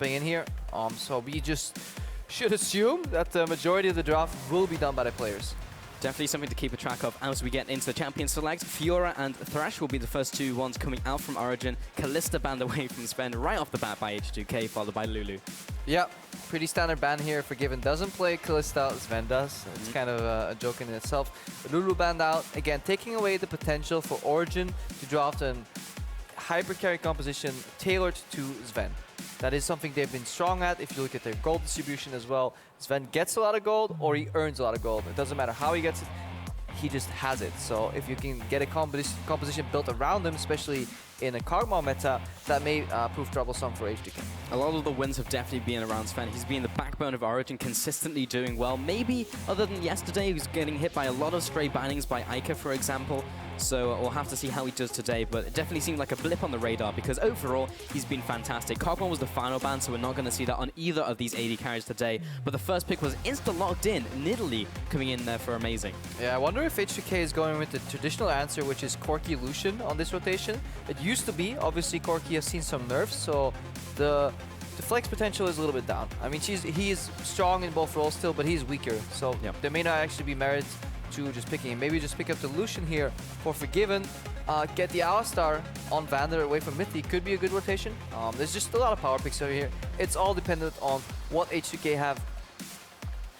in here. So we just should assume that the majority of the draft will be done by the players. Definitely something to keep a track of as we get into the champion select. Fiora and Thresh will be the first two ones coming out from Origen. Kalista banned away from Zven right off the bat by H2K, followed by Lulu. Yeah, pretty standard ban here. Forgiven doesn't play Kalista, Zven does. It's kind of a joke in itself. Lulu banned out, again, taking away the potential for Origen to draft a hyper carry composition tailored to Zven. That is something they've been strong at. If you look at their gold distribution as well, Zven gets a lot of gold or he earns a lot of gold. It doesn't matter how he gets it, he just has it. So if you can get a composition built around him, especially in a Karma meta, that may prove troublesome for H2K. A lot of the wins have definitely been around Zven. He's been the backbone of Origen, consistently doing well. Maybe, other than yesterday, he was getting hit by a lot of stray bannings by Ica, for example. So we'll have to see how he does today, but it definitely seemed like a blip on the radar because overall, he's been fantastic. Karma was the final ban, so we're not going to see that on either of these AD carries today. But the first pick was insta-locked in. Nidalee coming in there for amazing. Yeah, I wonder if H2K is going with the traditional answer, which is Corki Lucian on this rotation. It used to be, obviously Corki has seen some nerfs, so the flex potential is a little bit down. I mean, he is strong in both roles still, but he's weaker. So there may not actually be merit to just picking him. Maybe just pick up the Lucian here for Forgiven. Get the Alistar on Vander away from Mithy. Could be a good rotation. There's just a lot of power picks over here. It's all dependent on what H2K have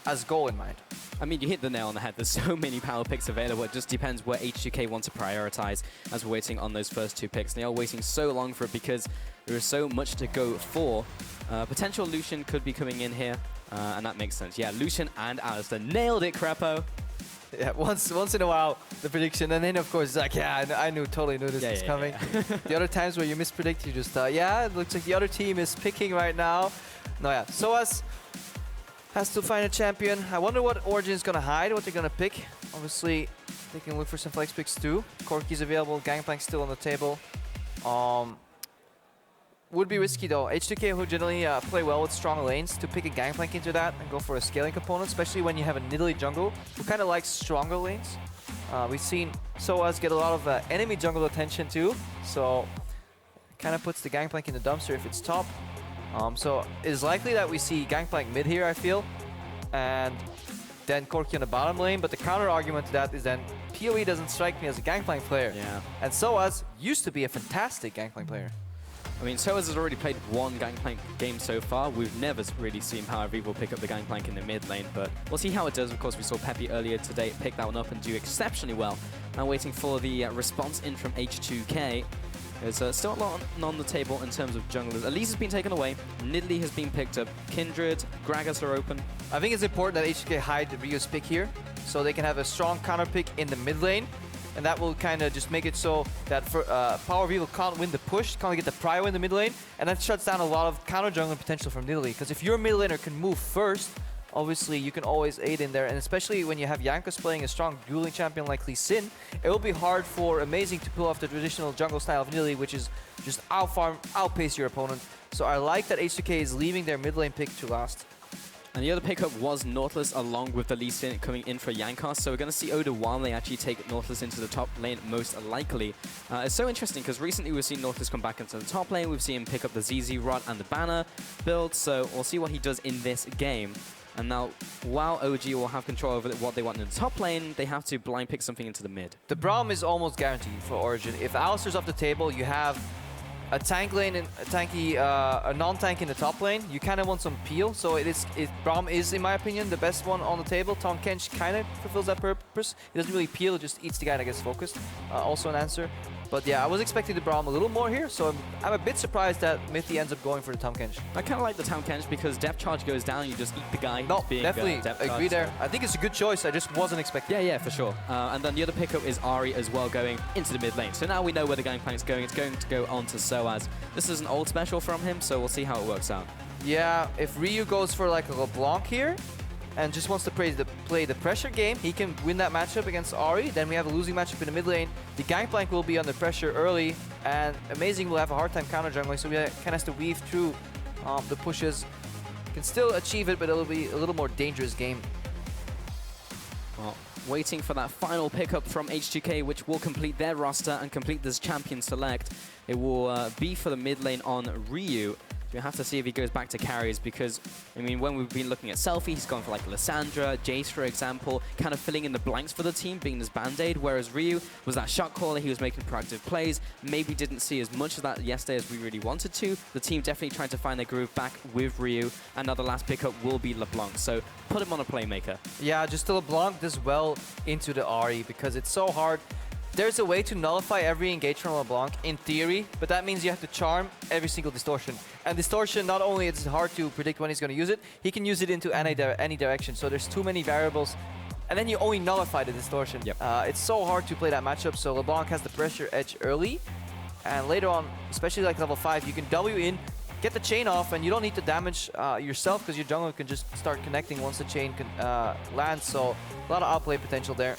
as goal in mind. I mean, you hit the nail on the head. There's so many power picks available. It just depends where H2K want to prioritize as we're waiting on those first two picks. And they are waiting so long for it because there is so much to go for. Potential Lucian could be coming in here, and that makes sense. Yeah, Lucian and Alistar. Nailed it, Krepo. Yeah, once in a while, the prediction, and then of course, it's like, yeah, I totally knew this was coming. The other times where you mispredict, you just thought, yeah, it looks like the other team is picking right now. No, yeah, Soaz has to find a champion. I wonder what Origen is going to hide, what they're going to pick. Obviously, they can look for some flex picks too. Corki's available, Gangplank still on the table. Would be risky though. H2K who generally play well with strong lanes to pick a Gangplank into that and go for a scaling component, especially when you have a Nidalee jungle who kind of likes stronger lanes. We've seen Soaz get a lot of enemy jungle attention too, so kind of puts the Gangplank in the dumpster if it's top. So it is likely that we see Gangplank mid here, I feel, and then Corki on the bottom lane, but the counter argument to that is then PoE doesn't strike me as a Gangplank player. Yeah. And Soaz used to be a fantastic Gangplank player. I mean, Soaz has already played one Gangplank game so far. We've never really seen PowerOfEvil pick up the Gangplank in the mid lane, but we'll see how it does. Of course, we saw Peppy earlier today pick that one up and do exceptionally well. Now waiting for the response in from H2K. There's still a lot on the table in terms of junglers. Elise has been taken away. Nidalee has been picked up. Kindred, Gragas are open. I think it's important that H2K hide Rio's pick here, so they can have a strong counter pick in the mid lane. And that will kind of just make it so that for PowerOfEvil can't win the push, can't get the prio in the mid lane, and that shuts down a lot of counter jungling potential from Nidalee. Because if your mid laner can move first, obviously you can always aid in there, and especially when you have Jankos playing a strong dueling champion like Lee Sin, it will be hard for Amazing to pull off the traditional jungle style of Nidalee, which is just out-farm, outpace your opponent. So I like that H2K is leaving their mid lane pick to last. And the other pickup was Nautilus along with the Lee Sin coming in for Jankos. So we're going to see Odoamne actually take Nautilus into the top lane most likely. It's so interesting because recently we've seen Nautilus come back into the top lane. We've seen him pick up the ZZ Rod and the Banner build. So we'll see what he does in this game. And now, while OG will have control over what they want in the top lane, they have to blind pick something into the mid. The Braum is almost guaranteed for Origen. If Alistar's off the table, you have a tank lane and a non-tank in the top lane. You kind of want some peel, so Braum is, in my opinion, the best one on the table. Tahm Kench kind of fulfills that purpose. He doesn't really peel, it just eats the guy that gets focused. Also an answer. But yeah, I was expecting the Braum a little more here, so I'm a bit surprised that Mithy ends up going for the Tahm Kench. I kind of like the Tahm Kench because depth charge goes down, you just eat the guy. No, being, definitely agree there. So. I think it's a good choice, I just wasn't expecting. Yeah, for sure. And then the other pickup is Ahri as well going into the mid lane. So now we know where the Gangplank's going. It's going to go on to Soaz. This is an old special from him, so we'll see how it works out. Yeah, if Ryu goes for like a LeBLanc here, and just wants to play the pressure game, he can win that matchup against Ahri. Then we have a losing matchup in the mid lane. The Gangplank will be under pressure early, and Amazing will have a hard time counter jungling, so we kind of has to weave through the pushes. Can still achieve it, but it'll be a little more dangerous game. Well, waiting for that final pickup from H2K, which will complete their roster and complete this champion select. It will be for the mid lane on Ryu. We have to see if he goes back to carries because, I mean, when we've been looking at Selfie, he's gone for like Lissandra, Jace, for example, kind of filling in the blanks for the team, being this band-aid, whereas Ryu was that shot caller, he was making proactive plays, maybe didn't see as much of that yesterday as we really wanted to. The team definitely trying to find their groove back with Ryu, and now the last pickup will be LeBLanc, so put him on a playmaker. Yeah, just LeBLanc does well into the Ahri because it's so hard. There's a way to nullify every engage from LeBLanc in theory, but that means you have to charm every single distortion. And distortion, not only is it hard to predict when he's going to use it, he can use it into any direction. So there's too many variables. And then you only nullify the distortion. Yep. It's so hard to play that matchup, so LeBLanc has the pressure edge early. And later on, especially like level 5, you can W in, get the chain off, and you don't need to damage yourself because your jungle can just start connecting once the chain lands. So a lot of outplay potential there.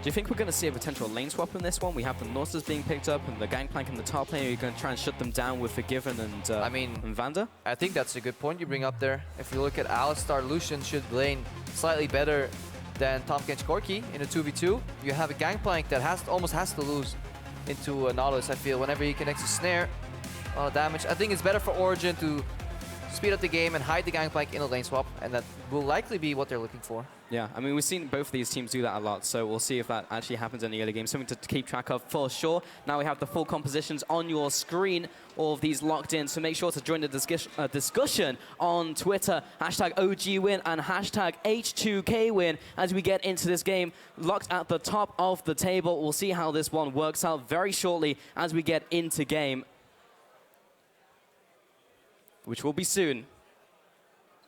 Do you think we're going to see a potential lane swap in this one? We have the Nautilus being picked up and the Gangplank in the top lane. Are you going to try and shut them down with Forgiven and and Vander? I think that's a good point you bring up there. If you look at Alistar, Lucian should lane slightly better than Tahm, Kench, Corki in a 2v2. You have a Gangplank that almost has to lose into Nautilus, I feel. Whenever he connects a snare, a lot of damage. I think it's better for Origen to speed up the game and hide the Gangplank in a lane swap, and that will likely be what they're looking for. Yeah, I mean, we've seen both of these teams do that a lot, so we'll see if that actually happens in the early game. Something to keep track of for sure. Now we have the full compositions on your screen, all of these locked in, so make sure to join the discussion on Twitter, #OGWin and #H2KWin as we get into this game. Locked at the top of the table. We'll see how this one works out very shortly as we get into game, which will be soon.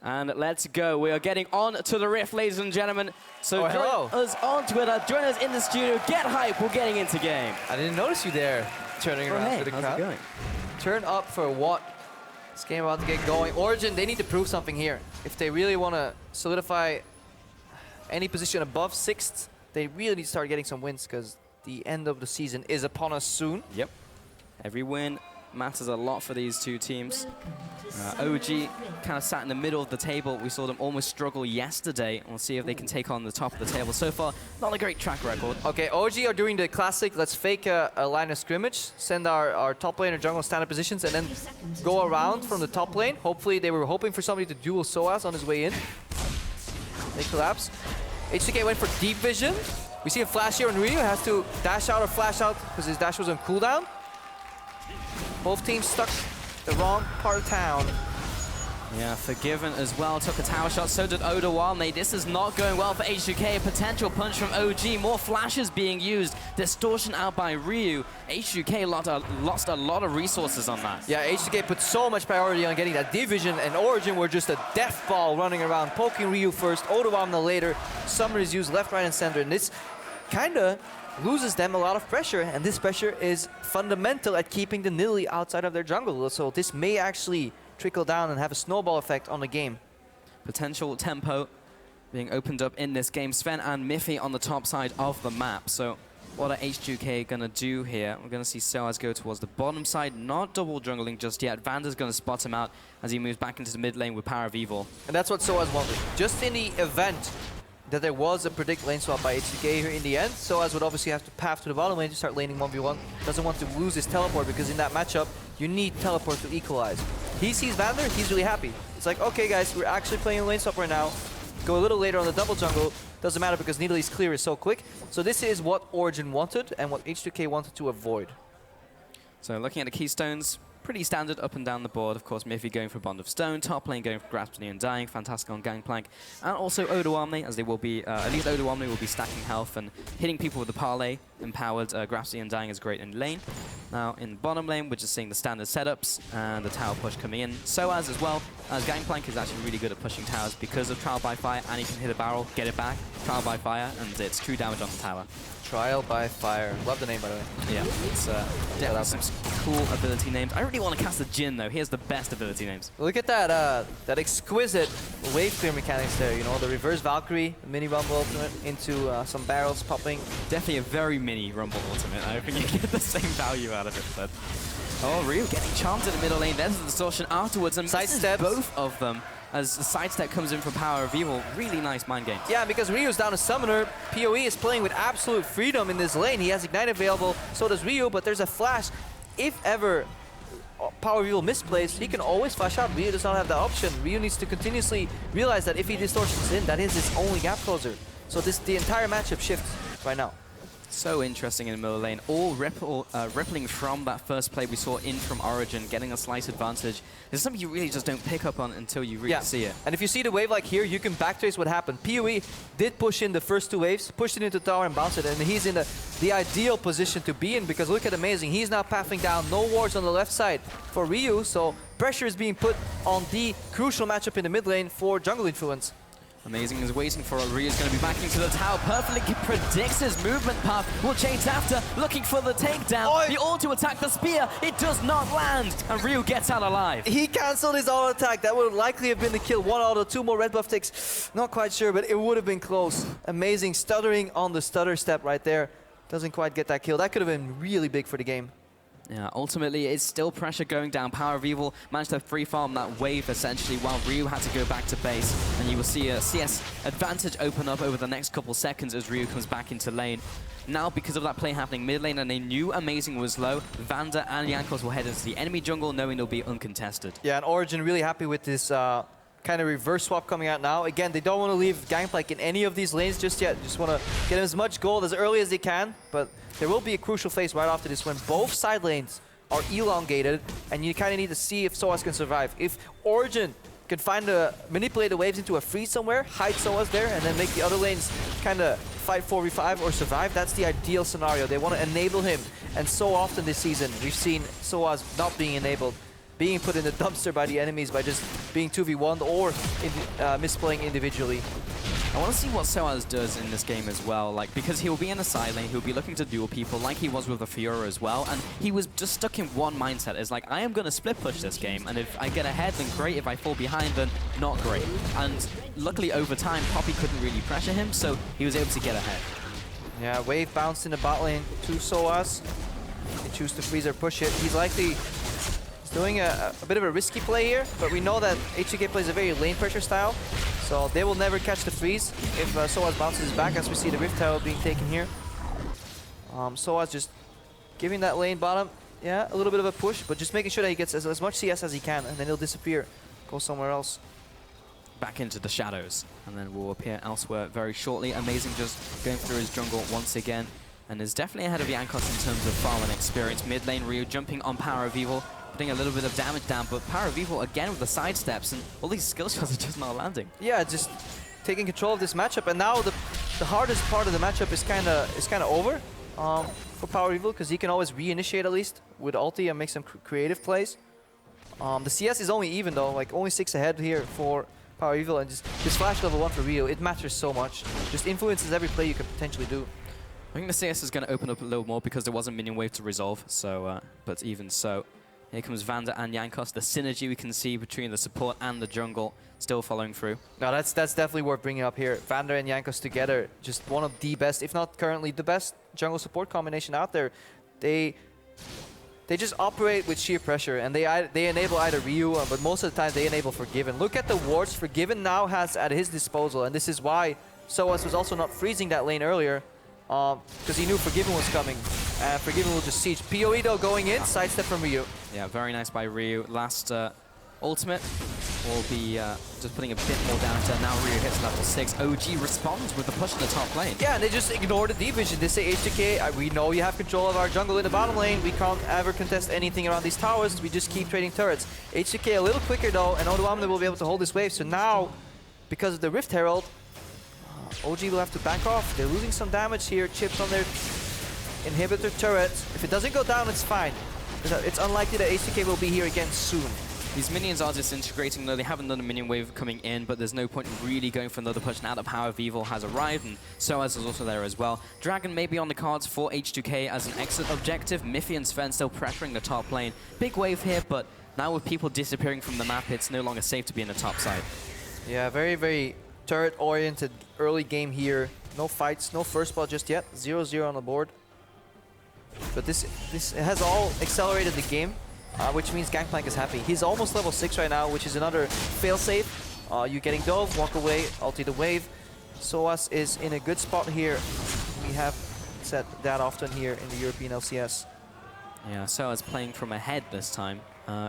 And let's go. We are getting on to the Rift, ladies and gentlemen. So join us on Twitter, join us in the studio, get hype, we're getting into game. I didn't notice you there, turning around to the crowd. How's it going? Turn up for what? This game about to get going. Origen, they need to prove something here. If they really want to solidify any position above 6th, they really need to start getting some wins because the end of the season is upon us soon. Yep. Every win matters a lot for these two teams. OG kind of sat in the middle of the table. We saw them almost struggle yesterday. We'll see if they can take on the top of the table. So far, not a great track record. Okay, OG are doing the classic, let's fake a line of scrimmage, send our top lane or jungle standard positions, and then go around from the top lane. Hopefully, they were hoping for somebody to duel Soaz on his way in. They collapse. H2K went for deep vision. We see a flash here, and Ryu has to dash out or flash out because his dash was on cooldown. Both teams stuck the wrong part of town. Yeah, Forgiven as well. Took a tower shot, so did Odoamne. This is not going well for H2K. A potential punch from OG. More flashes being used. Distortion out by Ryu. H2K lost a lot of resources on that. Yeah, H2K put so much priority on getting that division, and Origen were just a death ball running around, poking Ryu first, Odoamne later. Summer is used left, right, and center, and this kind of loses them a lot of pressure, and this pressure is fundamental at keeping the Nidalee outside of their jungle. So this may actually trickle down and have a snowball effect on the game. Potential tempo being opened up in this game. Zven and Mithy on the top side of the map. So what are H2K going to do here? We're going to see Soaz go towards the bottom side, not double jungling just yet. Vander's going to spot him out as he moves back into the mid lane with PowerOfEvil. And that's what Soaz wanted. Just in the event that there was a predict lane swap by H2K here in the end, Soaz would obviously have to path to the bottom lane to start laning 1v1. Doesn't want to lose his teleport because in that matchup, you need teleport to equalize. He sees Vander, he's really happy. It's like, okay guys, we're actually playing a lane swap right now. Go a little later on the double jungle. Doesn't matter because Nidalee's clear is so quick. So this is what Origen wanted and what H2K wanted to avoid. So looking at the keystones, pretty standard up and down the board. Of course, Mithy going for Bond of Stone, top lane going for Grasp the Undying, fantastic on Gangplank, and also Odoamne, as they will be, at least Odoamne will be stacking health and hitting people with the parlay. Empowered Grasp the Undying is great in lane. Now in the bottom lane, we're just seeing the standard setups and the tower push coming in. Soaz as well, as Gangplank is actually really good at pushing towers because of Trial by Fire, and he can hit a barrel, get it back, Trial by Fire, and it's true damage on the tower. Trial by Fire. Love the name, by the way. Yeah, it's definitely some cool ability names. I really want to cast a Jhin, though. Here's the best ability names. Look at that that exquisite wave clear mechanics there. You know, the reverse Valkyrie, the mini Rumble ultimate into some barrels popping. Definitely a very mini Rumble ultimate. I think you get the same value out of it. But oh, Ryu getting charmed in the middle lane. There's the distortion afterwards, and sidesteps both of them. As the sidestep comes in from PowerOfEvil, really nice mind game. Yeah, because Ryu's down a summoner. PoE is playing with absolute freedom in this lane. He has Ignite available, so does Ryu, but there's a flash. If ever PowerOfEvil misplays, he can always flash out. Ryu does not have that option. Ryu needs to continuously realize that if he distortions in, that is his only gap closer. So the entire matchup shifts right now. So interesting in the middle lane. All rippling from that first play we saw in from Origen, getting a slight advantage. There's something you really just don't pick up on until you really see it. And if you see the wave like here, you can backtrace what happened. PoE did push in the first 2 waves, pushed it into tower and bounced it, and he's in the ideal position to be in, because look at Amazing. He's now pathing down, no wards on the left side for Ryu, so pressure is being put on the crucial matchup in the mid lane for jungle influence. Amazing is waiting for it. Ryu's going to be backing to the tower. Perfectly predicts his movement path. Will chase after, looking for the takedown. Oi. The auto attack, the spear. It does not land, and Ryu gets out alive. He cancelled his auto attack. That would likely have been the kill. 1 auto, 2 more red buff ticks. Not quite sure, but it would have been close. Amazing stuttering on the stutter step right there. Doesn't quite get that kill. That could have been really big for the game. Yeah, ultimately, it's still pressure going down. PowerOfEvil managed to free farm that wave, essentially, while Ryu had to go back to base. And you will see a CS advantage open up over the next couple seconds as Ryu comes back into lane. Now, because of that play happening mid lane and they knew Amazing was low, Vander and Jankos will head into the enemy jungle, knowing they'll be uncontested. Yeah, and Origen really happy with this kind of reverse swap coming out now. Again, they don't want to leave Gangplank in any of these lanes just yet. Just want to get him as much gold as early as they can, but there will be a crucial phase right after this when both side lanes are elongated, and you kind of need to see if Soaz can survive. If Origen can manipulate the waves into a freeze somewhere, hide Soaz there, and then make the other lanes kind of fight 4v5 or survive, that's the ideal scenario. They want to enable him, and so often this season we've seen Soaz not being enabled, being put in the dumpster by the enemies by just being 2v1 or misplaying individually. I want to see what Soaz does in this game as well, like, because he'll be in the side lane, he'll be looking to duel people like he was with the Fiora as well, and he was just stuck in one mindset. It's like, I am going to split push this game, and if I get ahead, then great. If I fall behind, then not great. And luckily, over time, Poppy couldn't really pressure him, so he was able to get ahead. Yeah, wave bounced in the bot lane to Soaz. They choose to freeze or push it. He's likely doing a bit of a risky play here, but we know that H2K plays a very lane pressure style, so they will never catch the freeze if Soaz bounces back, as we see the Rift Herald being taken here. Soaz just giving that lane bottom, yeah, a little bit of a push, but just making sure that he gets as much CS as he can, and then he'll disappear, go somewhere else. Back into the shadows, and then will appear elsewhere very shortly. Amazing just going through his jungle once again, and is definitely ahead of Jankos in terms of farm and experience. Mid lane, Ryu jumping on PowerOfEvil, putting a little bit of damage down, but PowerOfEvil again with the side steps, and all these skill shots are just not landing. Yeah, just taking control of this matchup, and now the hardest part of the matchup is kind of over for PowerOfEvil, because he can always reinitiate at least with ulti and make some creative plays. The CS is only even though, like only 6 ahead here for PowerOfEvil, and just this flash level 1 for Ryu, it matters so much. Just influences every play you could potentially do. I think the CS is going to open up a little more because there was a minion wave to resolve, so but even so. Here comes Vander and Jankos. The synergy we can see between the support and the jungle still following through. No, that's definitely worth bringing up here. Vander and Jankos together, just one of the best, if not currently the best jungle support combination out there. They just operate with sheer pressure, and they enable either Ryu, but most of the time they enable Forgiven. Look at the wards Forgiven now has at his disposal, and this is why Soaz was also not freezing that lane earlier, because he knew Forgiven was coming. Forgiven will just siege. PoE though going in, sidestep from Ryu. Yeah, very nice by Ryu. Last ultimate will be just putting a bit more down to now Ryu hits level 6. OG responds with the push in the top lane. Yeah, and they just ignore the deep vision. They say H2K, we know you have control of our jungle in the bottom lane. We can't ever contest anything around these towers. We just keep trading turrets. H2K a little quicker though, and Odoamne will be able to hold this wave. So now, because of the Rift Herald, OG will have to back off. They're losing some damage here. Chips on their inhibitor turret. If it doesn't go down, it's fine. It's unlikely that H2K will be here again soon. These minions are disintegrating though. They haven't done a minion wave coming in, but there's no point really going for another push now that PowerOfEvil has arrived, and Soaz is also there as well. Dragon may be on the cards for H2K as an exit objective. Mithy and Zven still pressuring the top lane. Big wave here, but now with people disappearing from the map, it's no longer safe to be in the top side. Yeah, very, very turret-oriented early game here. No fights, no first blood just yet. 0-0 on the board. But this has all accelerated the game, which means Gangplank is happy. He's almost level 6 right now, which is another failsafe. You getting dove, walk away, ulti the wave. Soaz is in a good spot here. We have said that often here in the European LCS. Yeah, Soaz playing from ahead this time.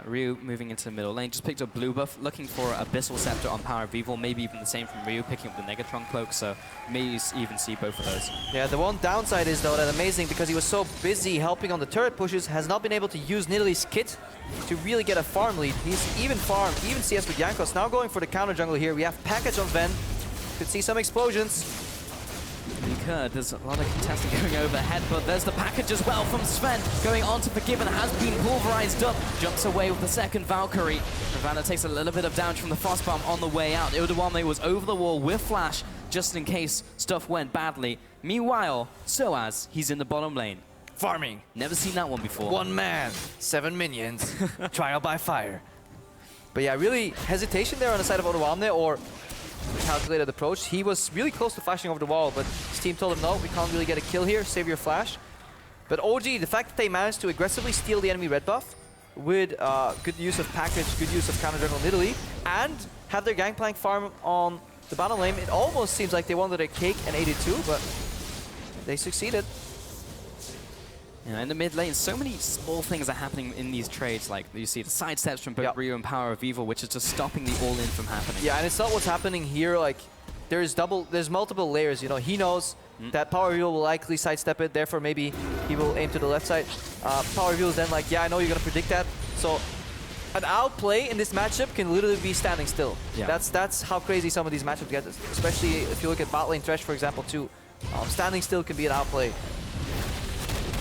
Ryu moving into the middle lane, just picked up blue buff, looking for Abyssal Scepter on PowerOfEvil, maybe even the same from Ryu, picking up the Negatron Cloak, so may even see both of those. Yeah, the one downside is though that Amazing, because he was so busy helping on the turret pushes, has not been able to use Nidalee's kit to really get a farm lead. He's even CS with Jankos, now going for the counter jungle here. We have package on Zven, could see some explosions. You could. There's a lot of contesting going overhead, but there's the package as well from Zven. Going on to Forgiven, has been pulverized up. Jumps away with the second Valkyrie. And Vander takes a little bit of damage from the frost bomb on the way out. Odoamne was over the wall with flash, just in case stuff went badly. Meanwhile, Soaz, he's in the bottom lane. Farming. Never seen that one before. One man, 7 minions, trial by fire. But yeah, really hesitation there on the side of Odoamne, or calculated approach. He was really close to flashing over the wall, but his team told him, no, we can't really get a kill here, save your flash. But OG, the fact that they managed to aggressively steal the enemy red buff with good use of package, good use of counter jungle Nidalee, and have their Gangplank farm on the bottom lane, it almost seems like they wanted a cake and 82, but they succeeded. Yeah, in the mid lane, so many small things are happening in these trades. Like you see the side steps from both Ryu and PowerOfEvil, which is just stopping the all-in from happening. Yeah, and it's not what's happening here. Like there's multiple layers. You know, he knows that PowerOfEvil will likely sidestep it. Therefore, maybe he will aim to the left side. PowerOfEvil is then like, yeah, I know you're gonna predict that. So an outplay in this matchup can literally be standing still. Yeah. That's how crazy some of these matchups get. Especially if you look at bot lane Thresh, for example, too. Standing still can be an outplay.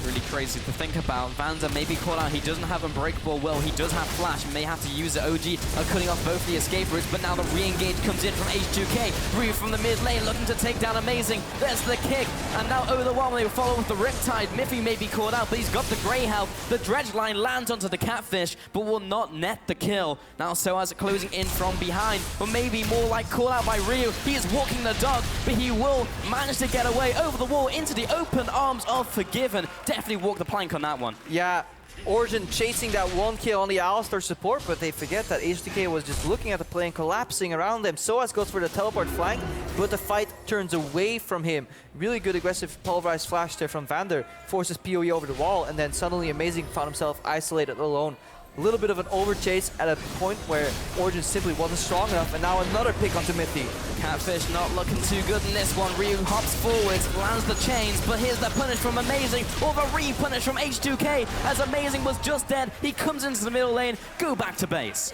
Really crazy to think about. Vander may be caught out. He doesn't have Unbreakable will. He does have Flash. May have to use it. OG are cutting off both the escape routes, but now the re-engage comes in from H2K. Ryu from the mid lane looking to take down Amazing. There's the kick. And now Odoamne they follow with the Riptide. Mithy may be caught out, but he's got the Grey Health. The Dredge line lands onto the Catfish, but will not net the kill. Now Soaz closing in from behind, but maybe more like caught out by Ryu. He is walking the dog, but he will manage to get away over the wall into the open arms of Forgiven. Definitely walk the plank on that one. Yeah, Origen chasing that one kill on the Alistar support, but they forget that H2K was just looking at the play and collapsing around them. Soaz goes for the teleport flank, but the fight turns away from him. Really good aggressive pulverized flash there from Vander, forces PoE over the wall, and then suddenly Amazing found himself isolated alone. A little bit of an overchase at a point where Origen simply wasn't strong enough, and now another pick onto Mithy. Catfish not looking too good in this one. Ryu hops forwards, lands the chains, but here's the punish from Amazing, or the re-punish from H2K, as Amazing was just dead. He comes into the middle lane, go back to base.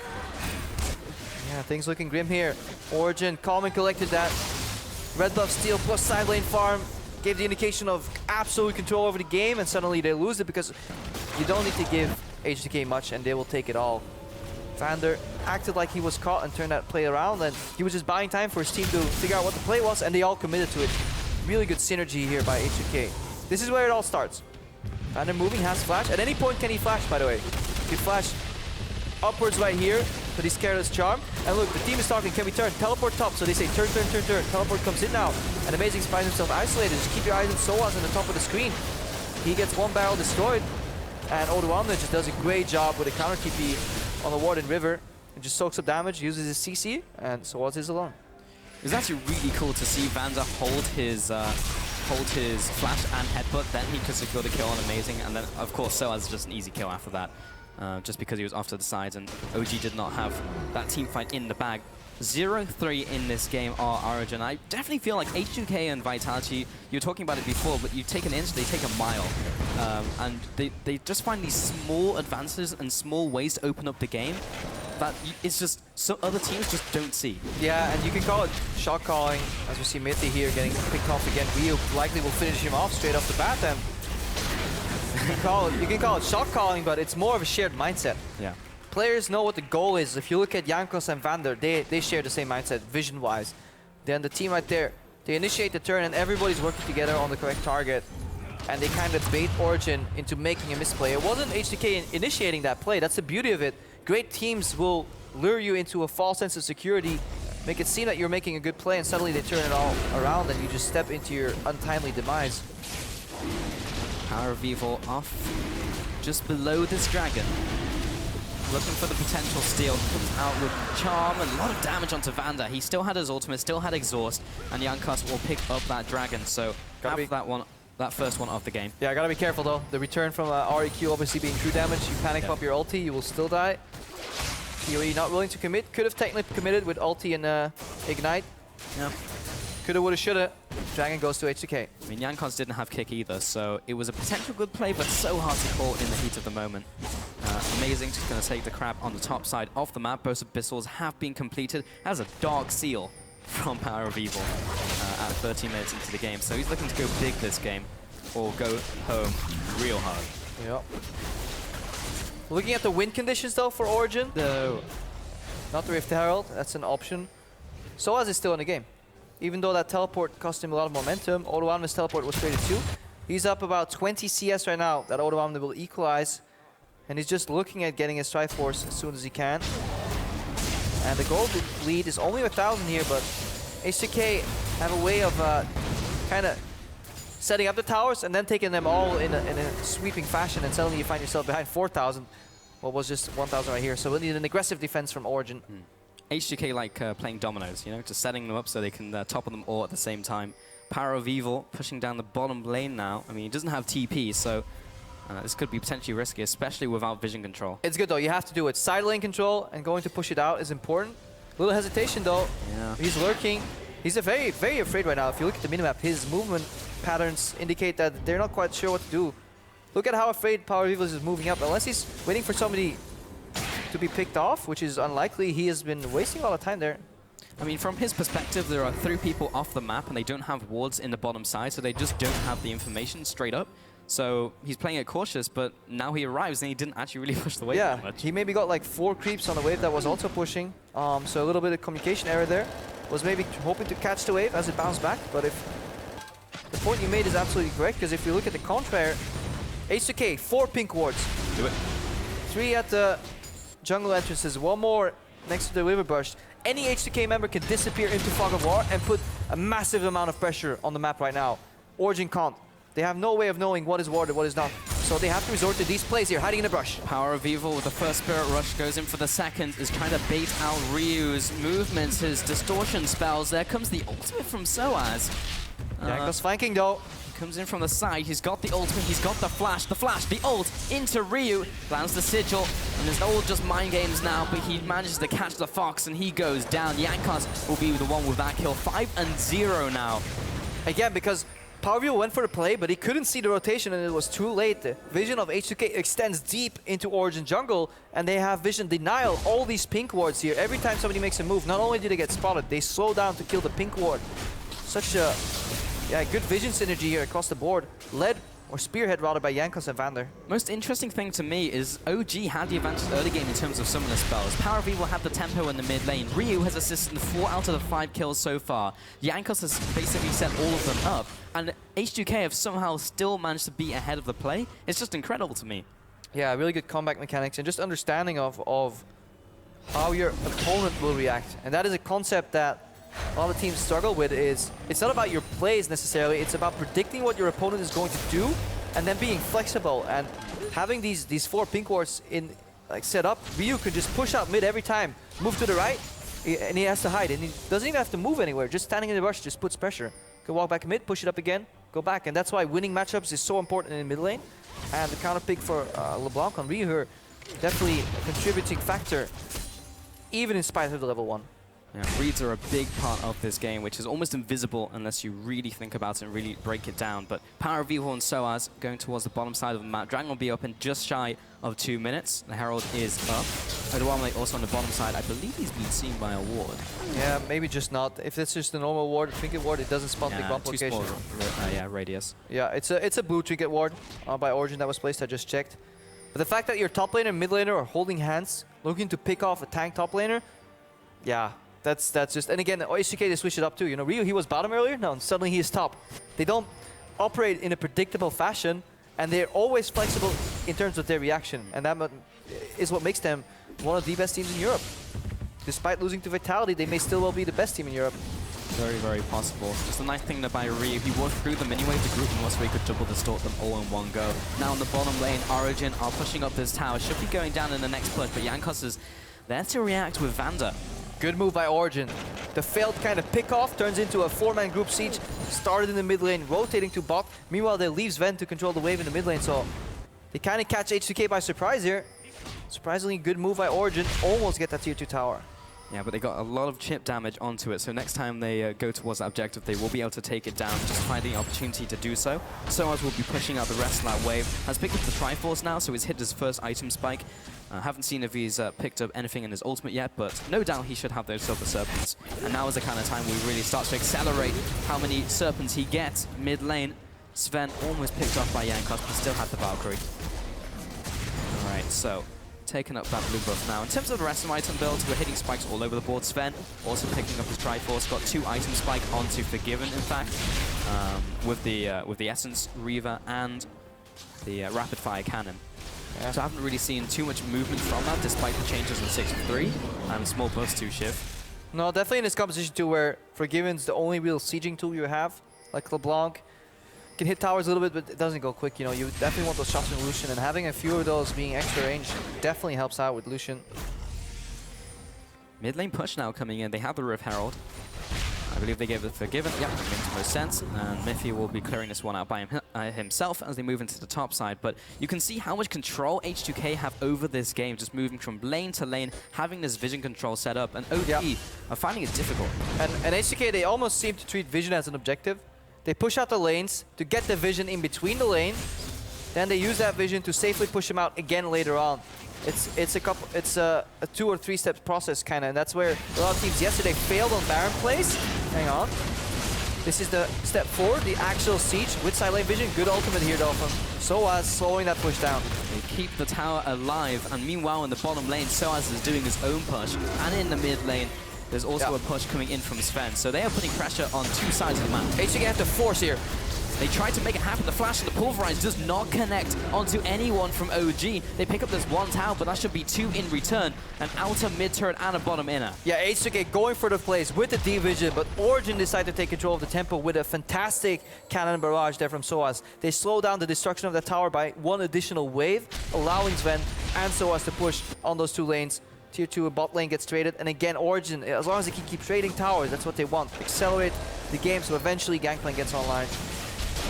Yeah, things looking grim here. Origen calm and collected that. Red buff steal plus side lane farm gave the indication of absolute control over the game, and suddenly they lose it because you don't need to give H2K much and they will take it all. Vander acted like he was caught and turned that play around, and he was just buying time for his team to figure out what the play was, and they all committed to it. Really good synergy here by H2K. This is where it all starts. Vander moving, has flash. At any point can he flash, by the way. He flash upwards right here, but he's Careless Charm. And look, the team is talking, can we turn? Teleport top, so they say turn, turn, turn, turn. Teleport comes in now, and Amazing finds himself isolated. Just keep your eyes on Soaz on the top of the screen. He gets one barrel destroyed, and Odoamne just does a great job with a counter TP on the Warden River. And just soaks up damage, uses his CC, and Soaz is alone. It's actually really cool to see Vander hold his flash and headbutt. Then he just got a kill on Amazing, and then of course Soaz just an easy kill after that, just because he was off to the sides and OG did not have that team fight in the bag. 0-3 in this game are Origen. I definitely feel like H2K and Vitality, you were talking about it before, but you take an inch, they take a mile. And they just find these small advances and small ways to open up the game that it's just so other teams just don't see. Yeah, and you can call it shot calling, as we see Mithy here getting picked off again. Ryu likely will finish him off straight off the bat, and you can call it shot calling, but it's more of a shared mindset. Yeah. Players know what the goal is. If you look at Jankos and Vander, they share the same mindset, vision-wise. Then the team right there, they initiate the turn and everybody's working together on the correct target. And they kind of bait Origen into making a misplay. It wasn't H2K initiating that play. That's the beauty of it. Great teams will lure you into a false sense of security, make it seem that you're making a good play, and suddenly they turn it all around and you just step into your untimely demise. PowerOfEvil off just below this dragon. Looking for the potential steal, comes out with Charm and a lot of damage onto Vander. He still had his ultimate, still had exhaust, and Jankos will pick up that dragon, so have that one that first one of the game. Yeah, gotta be careful though. The return from REQ obviously being true damage. You panic up your ulti, you will still die. PoE not willing to commit. Could have technically committed with ulti and Ignite. Yeah. Coulda, woulda, shoulda. Dragon goes to H2K. I mean, Jankos didn't have kick either, so it was a potential good play, but so hard to call in the heat of the moment. Amazing, just going to take the crab on the top side of the map. Both abyssals have been completed. Has a dark seal from PowerOfEvil at 13 minutes into the game. So he's looking to go big this game, or go home real hard. Yep. Looking at the win conditions though for Origen. Not the Rift Herald, that's an option. Soaz is still in the game. Even though that teleport cost him a lot of momentum, Odoamne's teleport was traded too. He's up about 20 CS right now that Odoamne will equalize. And he's just looking at getting his Strike Force as soon as he can. And the gold lead is only 1,000 here, but H2K have a way of kind of setting up the towers and then taking them all in a sweeping fashion, and suddenly you find yourself behind 4,000. What was just 1,000 right here. So we'll need an aggressive defense from Origen. H2K like playing dominoes, you know, just setting them up so they can topple them all at the same time. PowerOfEvil pushing down the bottom lane now. I mean, he doesn't have TP, so this could be potentially risky, especially without vision control. It's good though, you have to do it. Side lane control and going to push it out is important. A little hesitation though. Yeah. He's lurking. He's very, very afraid right now. If you look at the minimap, his movement patterns indicate that they're not quite sure what to do. Look at how afraid PowerOfEvil is moving up. Unless he's waiting for somebody to be picked off, which is unlikely, he has been wasting a lot of time there. I mean, from his perspective, there are 3 people off the map and they don't have wards in the bottom side, so they just don't have the information straight up. So he's playing it cautious, but now he arrives and he didn't actually really push the wave that much. He maybe got like 4 creeps on the wave that was also pushing. So a little bit of communication error there. Was maybe hoping to catch the wave as it bounced back, but if the point you made is absolutely correct, because if you look at the contrary, H2K, 4 pink wards. Do it. 3 at the jungle entrances, 1 more next to the river burst. Any H2K member can disappear into Fog of War and put a massive amount of pressure on the map right now. Origen can't. They have no way of knowing what is warded, what is not. So they have to resort to these plays here, hiding in the brush. PowerOfEvil with the first Spirit Rush goes in for the second, is trying to bait out Ryu's movements, his distortion spells. There comes the ultimate from Soaz. Jankos flanking though. Comes in from the side, he's got the ultimate, he's got the flash, the ult into Ryu, lands the sigil, and it's all just mind games now, but he manages to catch the fox and he goes down. Jankos will be the one with that kill, 5-0 now. Again, because PowerOfEvil went for the play, but he couldn't see the rotation and it was too late. The vision of H2K extends deep into Origen jungle, and they have vision denial. All these pink wards here, every time somebody makes a move, not only do they get spotted, they slow down to kill the pink ward. Such a good vision synergy here across the board. Led, or spearhead rather, by Jankos and Vander. Most interesting thing to me is OG had the advantage early game in terms of summoner spells. PowerOfEvil had the tempo in the mid lane. Ryu has assisted 4 out of the 5 kills so far. Jankos has basically set all of them up. And H2K have somehow still managed to be ahead of the play. It's just incredible to me. Yeah, really good comeback mechanics and just understanding of how your opponent will react. And that is a concept that a lot of teams struggle with. Is it's not about your plays necessarily, it's about predicting what your opponent is going to do and then being flexible and having these 4 pink wards in like set up. Ryu can just push out mid every time, move to the right, and he has to hide, and he doesn't even have to move anywhere. Just standing in the rush just puts pressure. Can walk back mid, push it up again, go back, and that's why winning matchups is so important in the mid lane. And the counter pick for LeBLanc on Ryu here, definitely a contributing factor, even in spite of the level 1. Yeah, reads are a big part of this game, which is almost invisible unless you really think about it and really break it down. But PowerOfEvil and Soaz going towards the bottom side of the map. Dragon will be up in just shy of 2 minutes. The Herald is up. Odoamne also on the bottom side. I believe he's been seen by a ward. Yeah, maybe just not. If it's just a normal ward, trinket ward, it doesn't spot the bump location. Yeah, radius. Yeah, it's a blue trinket ward by Origen that was placed. I just checked. But the fact that your top laner and mid laner are holding hands, looking to pick off a tank top laner, yeah. That's just, and again, H2K, they switch it up too. You know, Ryu, he was bottom earlier, now suddenly he is top. They don't operate in a predictable fashion, and they're always flexible in terms of their reaction. And that is what makes them one of the best teams in Europe. Despite losing to Vitality, they may still well be the best team in Europe. Very, very possible. Just a nice thing about Ryu, he worked through them anyway to group them so he could double distort them all in one go. Now on the bottom lane, Origen are pushing up this tower. Should be going down in the next push, but Jankos is there to react with Vander. Good move by Origen. The failed kind of pick-off turns into a 4-man group siege. Started in the mid lane, rotating to bot. Meanwhile, they leave Zven to control the wave in the mid lane, so they kind of catch H2K by surprise here. Surprisingly good move by Origen, almost get that tier 2 tower. Yeah, but they got a lot of chip damage onto it, so next time they go towards that objective, they will be able to take it down, just finding the opportunity to do so. Soaz will be pushing out the rest of that wave. Has picked up the Triforce now, so he's hit his first item spike. Haven't seen if he's picked up anything in his ultimate yet, but no doubt he should have those Silver Serpents. And now is the kind of time we really start to accelerate how many Serpents he gets mid lane. Zven almost picked off by Jankos, but still had the Valkyrie. Alright, so taking up that blue buff now. In terms of the rest of the item builds, we're hitting spikes all over the board. Zven also picking up his Triforce, got 2 item spike onto Forgiven, in fact, with the Essence Reaver and the Rapid Fire Cannon. Yeah. So I haven't really seen too much movement from that, despite the changes in 6-3 and a small burst 2 shift. No, definitely in this composition too, where Forgiven's the only real sieging tool you have, like LeBLanc. Can hit towers a little bit, but it doesn't go quick. You know, you definitely want those shots from Lucian, and having a few of those being extra range definitely helps out with Lucian. Mid lane push now coming in. They have the Rift Herald. I believe they gave it Forgiven. Yep, that makes most sense. And Mithy will be clearing this one out by himself as they move into the top side. But you can see how much control H2K have over this game, just moving from lane to lane, having this vision control set up. And OG are finding it difficult. And H2K, they almost seem to treat vision as an objective. They push out the lanes to get the vision in between the lane. Then they use that vision to safely push him out again later on. It's a 2 or 3 step process kind of, and that's where a lot of teams yesterday failed on Baron plays. Hang on. This is the step 4, the actual siege with side lane vision. Good ultimate here though from Soaz, slowing that push down. They keep the tower alive, and meanwhile in the bottom lane, Soaz is doing his own push, and in the mid lane, there's also a push coming in from Zven. So they are putting pressure on 2 sides of the map. H2K have to force here. They try to make it happen. The flash and the pulverize does not connect onto anyone from OG. They pick up this 1 tower, but that should be 2 in return. An outer mid turret and a bottom inner. Yeah, H2K going for the plays with the D-Vision, but Origen decided to take control of the tempo with a fantastic cannon barrage there from Soaz. They slow down the destruction of the tower by 1 additional wave, allowing Zven and Soaz to push on those 2 lanes. Tier 2 bot lane gets traded, and again, Origen, as long as they can keep trading towers, that's what they want. Accelerate the game so eventually Gangplank gets online.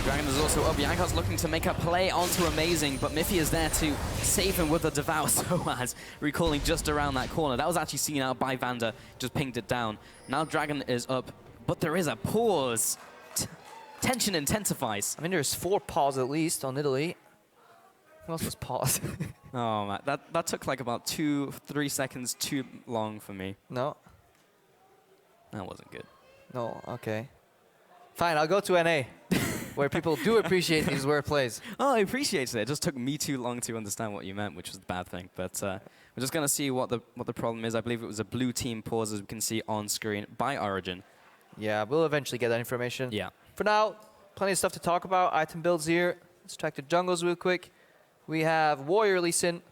Dragon is also up. Jankos looking to make a play onto Amazing, but Mithy is there to save him with a devour Soaz, recalling just around that corner. That was actually seen out by Vander, just pinged it down. Now Dragon is up, but there is a pause. Tension intensifies. I mean, there's 4 pause at least on Nidalee. Who else was paused? Oh man, that took like about 2-3 seconds too long for me. No? That wasn't good. No, okay. Fine, I'll go to NA. Where people do appreciate these word plays. Oh, I appreciate it. It just took me too long to understand what you meant, which was the bad thing. But we're just going to see what the problem is. I believe it was a blue team pause, as we can see on screen, by Origen. Yeah, we'll eventually get that information. Yeah. For now, plenty of stuff to talk about. Item builds here. Let's track the jungles real quick. We have Warrior Lee Sin.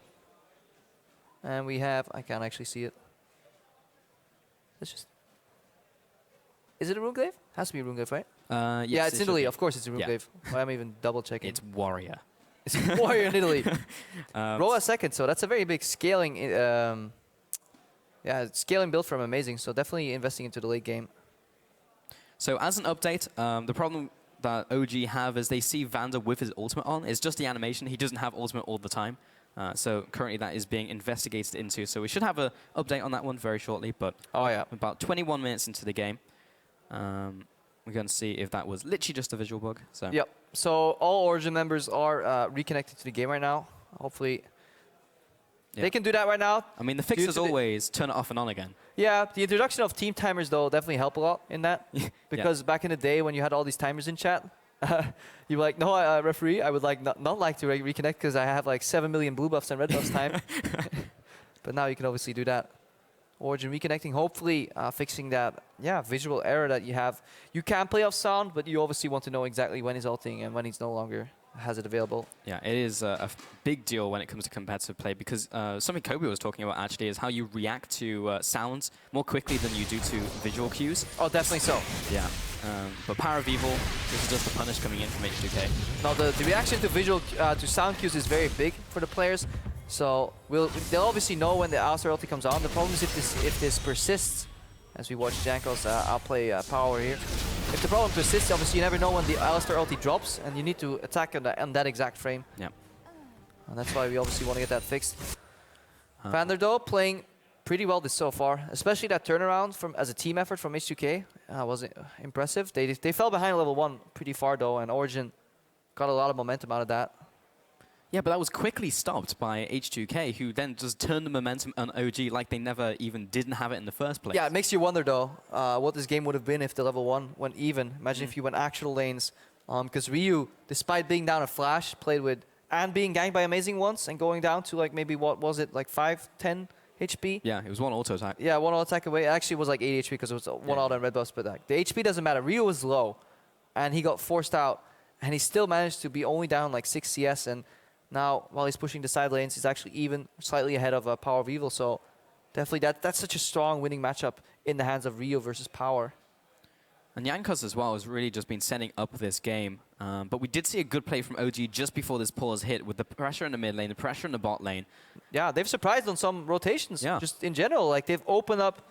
And we have... I can't actually see it. Let's just... Is it a Runeglaive? Has to be a Runeglaive, right? Yes, yeah, it's Nidalee. Of course it's a Runeglaive. Yeah. Why am I even double checking? It's Warrior. It's Warrior Nidalee. Roll a second, so that's a very big scaling... scaling build from Amazing, so definitely investing into the late game. So as an update, the problem that OG have is they see Vander with his ultimate on. It's just the animation. He doesn't have ultimate all the time. So currently that is being investigated into. So we should have an update on that one very shortly. But about 21 minutes into the game, we're going to see if that was literally just a visual bug. So. Yep. So all Origen members are reconnected to the game right now. Hopefully they can do that right now. I mean, the fix is always turn it off and on again. Yeah, the introduction of team timers, though, definitely help a lot in that. Because back in the day when you had all these timers in chat, you were like, no, referee, I would like not like to reconnect because I have like 7 million blue buffs and red buffs time. But now you can obviously do that. Origen reconnecting, hopefully fixing that visual error that you have. You can play off sound, but you obviously want to know exactly when he's ulting and when he's no longer has it available. Yeah, it is a big deal when it comes to competitive play because something Kobe was talking about actually is how you react to sounds more quickly than you do to visual cues. Oh, definitely so. Yeah. But PowerOfEvil, this is just the punish coming in from H2K. Now the reaction to visual to sound cues is very big for the players. So they'll obviously know when the Alistar ulti comes on. The problem is if this persists as we watch Jankos outplay Power here. If the problem persists, obviously you never know when the Alistar ulti drops, and you need to attack on that exact frame. Yeah. And that's why we obviously want to get that fixed. Vander though, playing pretty well this so far, especially that turnaround as a team effort from H2K was impressive. They fell behind level 1 pretty far though, and Origen got a lot of momentum out of that. Yeah, but that was quickly stopped by H2K, who then just turned the momentum on OG like they never even didn't have it in the first place. Yeah, it makes you wonder though, what this game would have been if the level 1 went even. Imagine if you went actual lanes, because Ryu, despite being down a flash, played with and being ganked by Amazing once and going down to like maybe what was it, like 5, 10 HP? Yeah, it was one auto attack. Yeah, one auto attack away. Actually, it was like 8 HP because it was one auto and red buffs, but like, the HP doesn't matter. Ryu was low, and he got forced out, and he still managed to be only down like 6 CS, and now, while he's pushing the side lanes, he's actually even slightly ahead of PowerOfEvil. So definitely that's such a strong winning matchup in the hands of Rio versus Power. And Jankos as well has really just been setting up this game. But we did see a good play from OG just before this pause hit with the pressure in the mid lane, the pressure in the bot lane. Yeah, they've surprised on some rotations. Yeah. Just in general, like they've opened up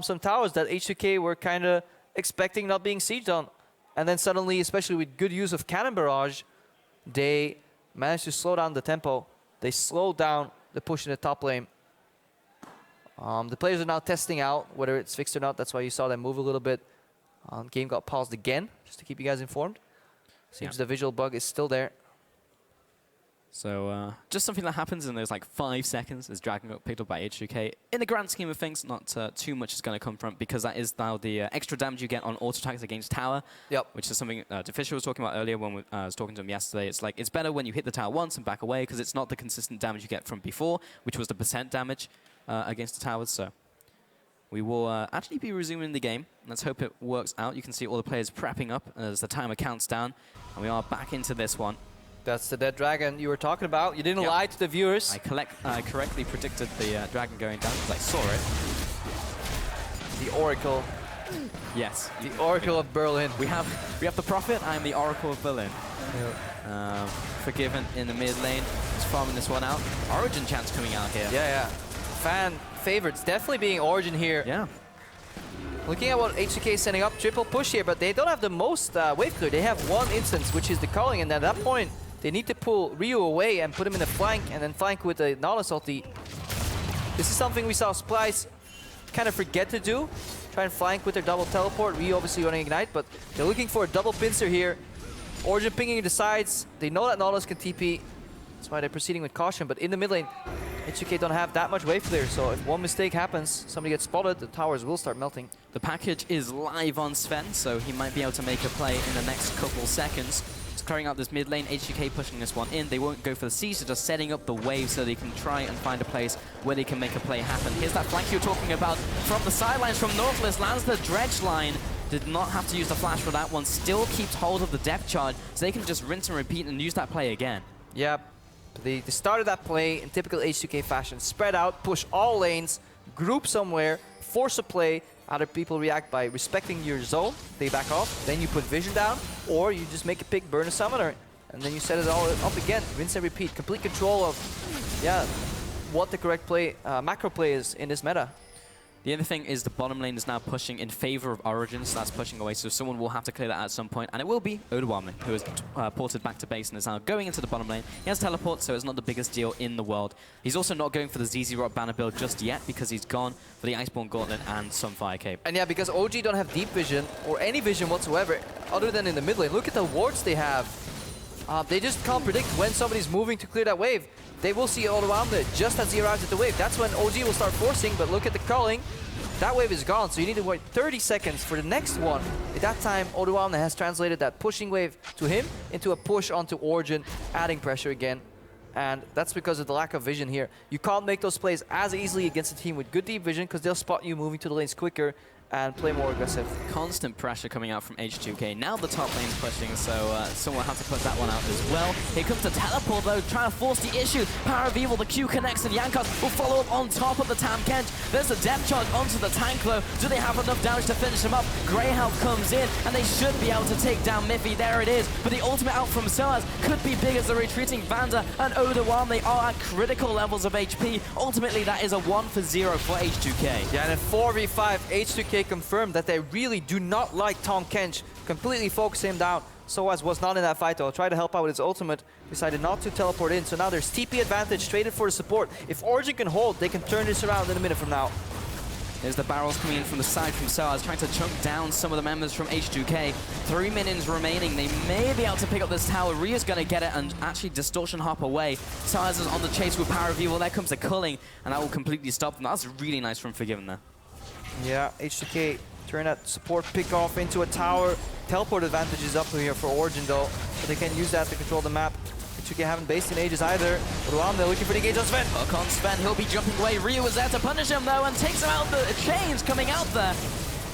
some towers that H2K were kind of expecting not being sieged on. And then suddenly, especially with good use of Cannon Barrage, they managed to slow down the tempo. They slowed down the push in the top lane. The players are now testing out whether it's fixed or not. That's why you saw them move a little bit. Game got paused again, just to keep you guys informed. Seems the visual bug is still there. So just something that happens in those like 5 seconds as Dragon got picked up by H2K. In the grand scheme of things, not too much is going to come from, because that is now the extra damage you get on auto attacks against tower. Yep. Which is something Deficio was talking about earlier when I was talking to him yesterday. It's like it's better when you hit the tower once and back away, because it's not the consistent damage you get from before, which was the % damage against the towers. So we will actually be resuming the game. Let's hope it works out. You can see all the players prepping up as the timer counts down, and we are back into this one. That's the dead dragon you were talking about. You didn't lie to the viewers. I correctly predicted the dragon going down because I saw it. The Oracle. Yes. The Oracle of Berlin. We have the Prophet. I'm the Oracle of Berlin. Yep. Forgiven in the mid lane. Just farming this one out. Origen chance coming out here. Yeah. Fan favorites definitely being Origen here. Yeah. Looking at what H2K is setting up, triple push here, but they don't have the most wave clear. They have one instance, which is the culling, and at that point, they need to pull Ryu away and put him in the flank, and then flank with the Nautilus ulti. This is something we saw Splice kind of forget to do. Try and flank with their double teleport. Ryu obviously running Ignite, but they're looking for a double pincer here. Origen pinging the sides. They know that Nautilus can TP. That's why they're proceeding with caution, but in the mid lane, H2K don't have that much wave clear, so if one mistake happens, somebody gets spotted, the towers will start melting. The package is live on Zven, so he might be able to make a play in the next couple seconds. Just clearing out this mid lane, H2K pushing this one in. They won't go for the siege, they're just setting up the wave so they can try and find a place where they can make a play happen. Here's that flank you're talking about from the sidelines from Nautilus, lands the dredge line. Did not have to use the flash for that one, still keeps hold of the depth charge, so they can just rinse and repeat and use that play again. Yep. They started that play in typical H2K fashion. Spread out, push all lanes, group somewhere, force a play. Other people react by respecting your zone. They back off. Then you put vision down, or you just make a pick, burn a summoner, and then you set it all up again. Rinse and repeat. Complete control of, what the correct play, macro play is in this meta. The other thing is the bottom lane is now pushing in favor of Origen, so that's pushing away, so someone will have to clear that at some point, and it will be Odoamne, who has ported back to base and is now going into the bottom lane. He has teleport, so it's not the biggest deal in the world. He's also not going for the ZZ Rock banner build just yet, because he's gone for the Iceborne Gauntlet and some Fire Cape. And yeah, because OG don't have deep vision, or any vision whatsoever, other than in the mid lane. Look at the wards they have. They just can't predict when somebody's moving to clear that wave. They will see Odoamne just as he arrives at the wave. That's when OG will start forcing, but look at the culling. That wave is gone, so you need to wait 30 seconds for the next one. At that time, Odoamne has translated that pushing wave to him into a push onto Origen, adding pressure again. And that's because of the lack of vision here. You can't make those plays as easily against a team with good deep vision, because they'll spot you moving to the lanes quicker and play more aggressive. Constant pressure coming out from H2K. Now the top lane's pushing, so someone will have to put that one out as well. Here comes the teleport though, trying to force the issue. PowerOfEvil, the Q connects, and Jankos will follow up on top of the Tahm Kench. There's a depth charge onto the tank though. Do they have enough damage to finish him up? Grey Health comes in, and they should be able to take down Mithy. There it is. But the ultimate out from Soaz could be big as the retreating Vander and Odoamne. They are at critical levels of HP. Ultimately, that is a 1-for-0 for H2K. Yeah, and in 4v5, H2K H2K confirmed that they really do not like Tahm Kench, completely focusing him down. Soaz was not in that fight though, tried to help out with his ultimate, decided not to teleport in, so now there's TP advantage, traded for the support. If Origen can hold, they can turn this around in a minute from now. There's the barrels coming in from the side from Soaz, trying to chunk down some of the members from H2K. 3 minions remaining. They may be able to pick up this tower. Rio's going to get it and actually distortion hop away. Soaz is on the chase with PowerOfEvil. There comes the culling, and that will completely stop them. That's really nice from Forgiven there. Yeah, H2K turn that support pick off into a tower. Teleport advantage is up here for Origen though, but they can use that to control the map. H2K haven't based in ages either. Odoamne looking for the engage on Zven. Hook on Zven, he'll be jumping away. Rio was there to punish him though and takes him out the chains coming out there.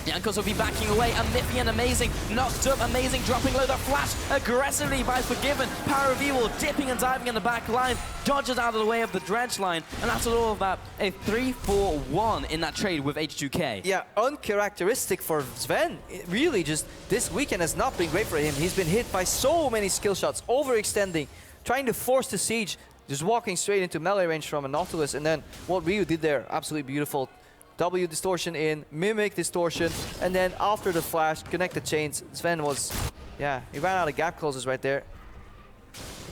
Jankos will be backing away, and Mithy and Amazing knocked up. Amazing dropping low, the flash aggressively by Forgiven. PowerOfEvil dipping and diving in the back line, dodges out of the way of the dredge line, and after all of that, a 3-4-1 in that trade with H2K. Yeah, uncharacteristic for Zven. It really just, this weekend has not been great for him. He's been hit by so many skill shots, overextending, trying to force the siege, just walking straight into melee range from a Nautilus, and then what Ryu did there, absolutely beautiful. W distortion in, mimic distortion, and then after the flash, connect the chains. Zven was, yeah, he ran out of gap closes right there.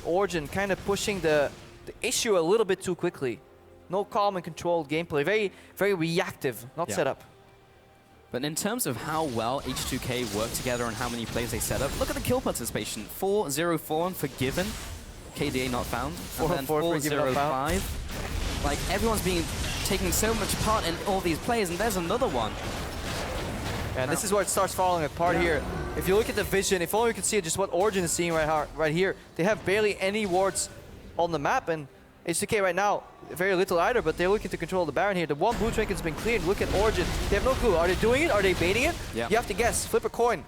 Origen kind of pushing the issue a little bit too quickly. No calm and controlled gameplay, very reactive, not set up. But in terms of how well H2K work together and how many plays they set up, look at the kill participation. 4-0-4 on Forgiven, KDA not found, and then 4-0-5. Like, everyone's taking so much part in all these plays, and there's another one. And this is where it starts falling apart here. If you look at the vision, if only you could see just what Origen is seeing right here. They have barely any wards on the map, and H2K right now, very little either, but they're looking to control the Baron here. The one blue trinket has been cleared. Look at Origen. They have no clue. Are they doing it? Are they baiting it? Yeah. You have to guess. Flip a coin.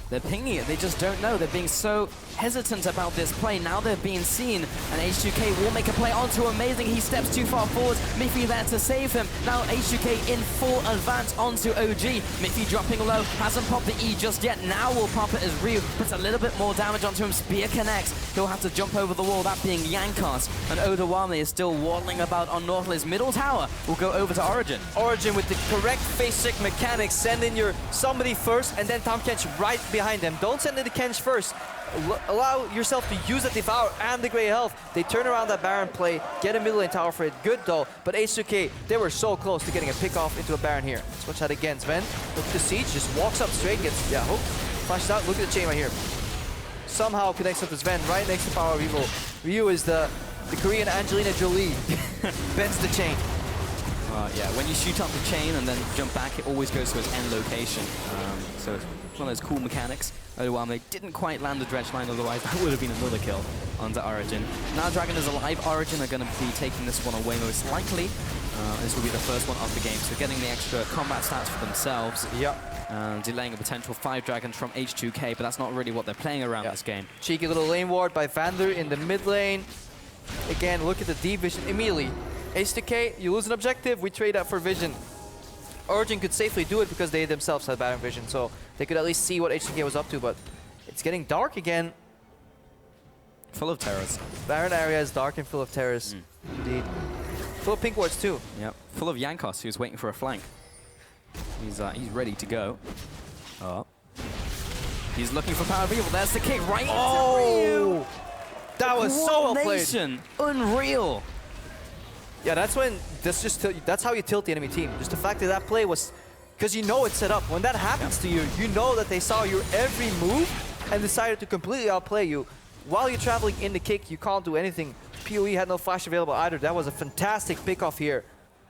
They're pinging it. They just don't know. They're being so hesitant about this play. Now they're being seen, and H2K will make a play onto Amazing. He steps too far forward. Mithy there to save him. Now H2K in full advance onto OG. Mithy dropping low. Hasn't popped the E just yet. Now will pop it as Ryu puts a little bit more damage onto him. Spear connects. He'll have to jump over the wall, that being Jankos. And Odoamne is still waddling about on Nautilus. Middle tower will go over to Origen. Origen with the correct face check mechanics. Send in your somebody first, and then Tahm Kench right behind them. Don't send in the Kench first. Allow yourself to use the Devour and the Grey Health. They turn around that Baron play, get a middle lane tower for it. Good though, but H2K, they were so close to getting a pick off into a Baron here. Let's watch that again. Zven, look at the siege, just walks up straight, gets, hook, flashes out. Look at the chain right here. Somehow connects up to Zven right next to PowerOfEvil. Ryu is the Korean Angelina Jolie. Bends the chain. Yeah, when you shoot up the chain and then jump back, it always goes to its end location. So it's one of those cool mechanics. Odoamne didn't quite land the dredge line, otherwise that would have been another kill onto Origen. Now Dragon is alive. Origen are going to be taking this one away most likely. This will be the first one of the game, so getting the extra combat stats for themselves. Yep. Delaying a potential 5 dragons from H2K, but that's not really what they're playing around this game. Cheeky little lane ward by Vander in the mid lane. Again, look at the deep vision immediately. H2K, you lose an objective, we trade that for vision. Origen could safely do it because they themselves had Baron vision, so they could at least see what H2K was up to, but it's getting dark again. Full of terrors. Baron area is dark and full of terrors. Indeed. Full of pink wards too. Yep. Full of Jankos, who's waiting for a flank. He's ready to go. Oh. He's looking for PowerOfEvil. There's the kick right into Ryu. That was so well played. Unreal. Yeah, that's when that's how you tilt the enemy team. Just the fact that that play was, because you know it's set up. When that happens to you, you know that they saw your every move and decided to completely outplay you. While you're traveling in the kick, you can't do anything. PoE had no flash available either. That was a fantastic pickoff here.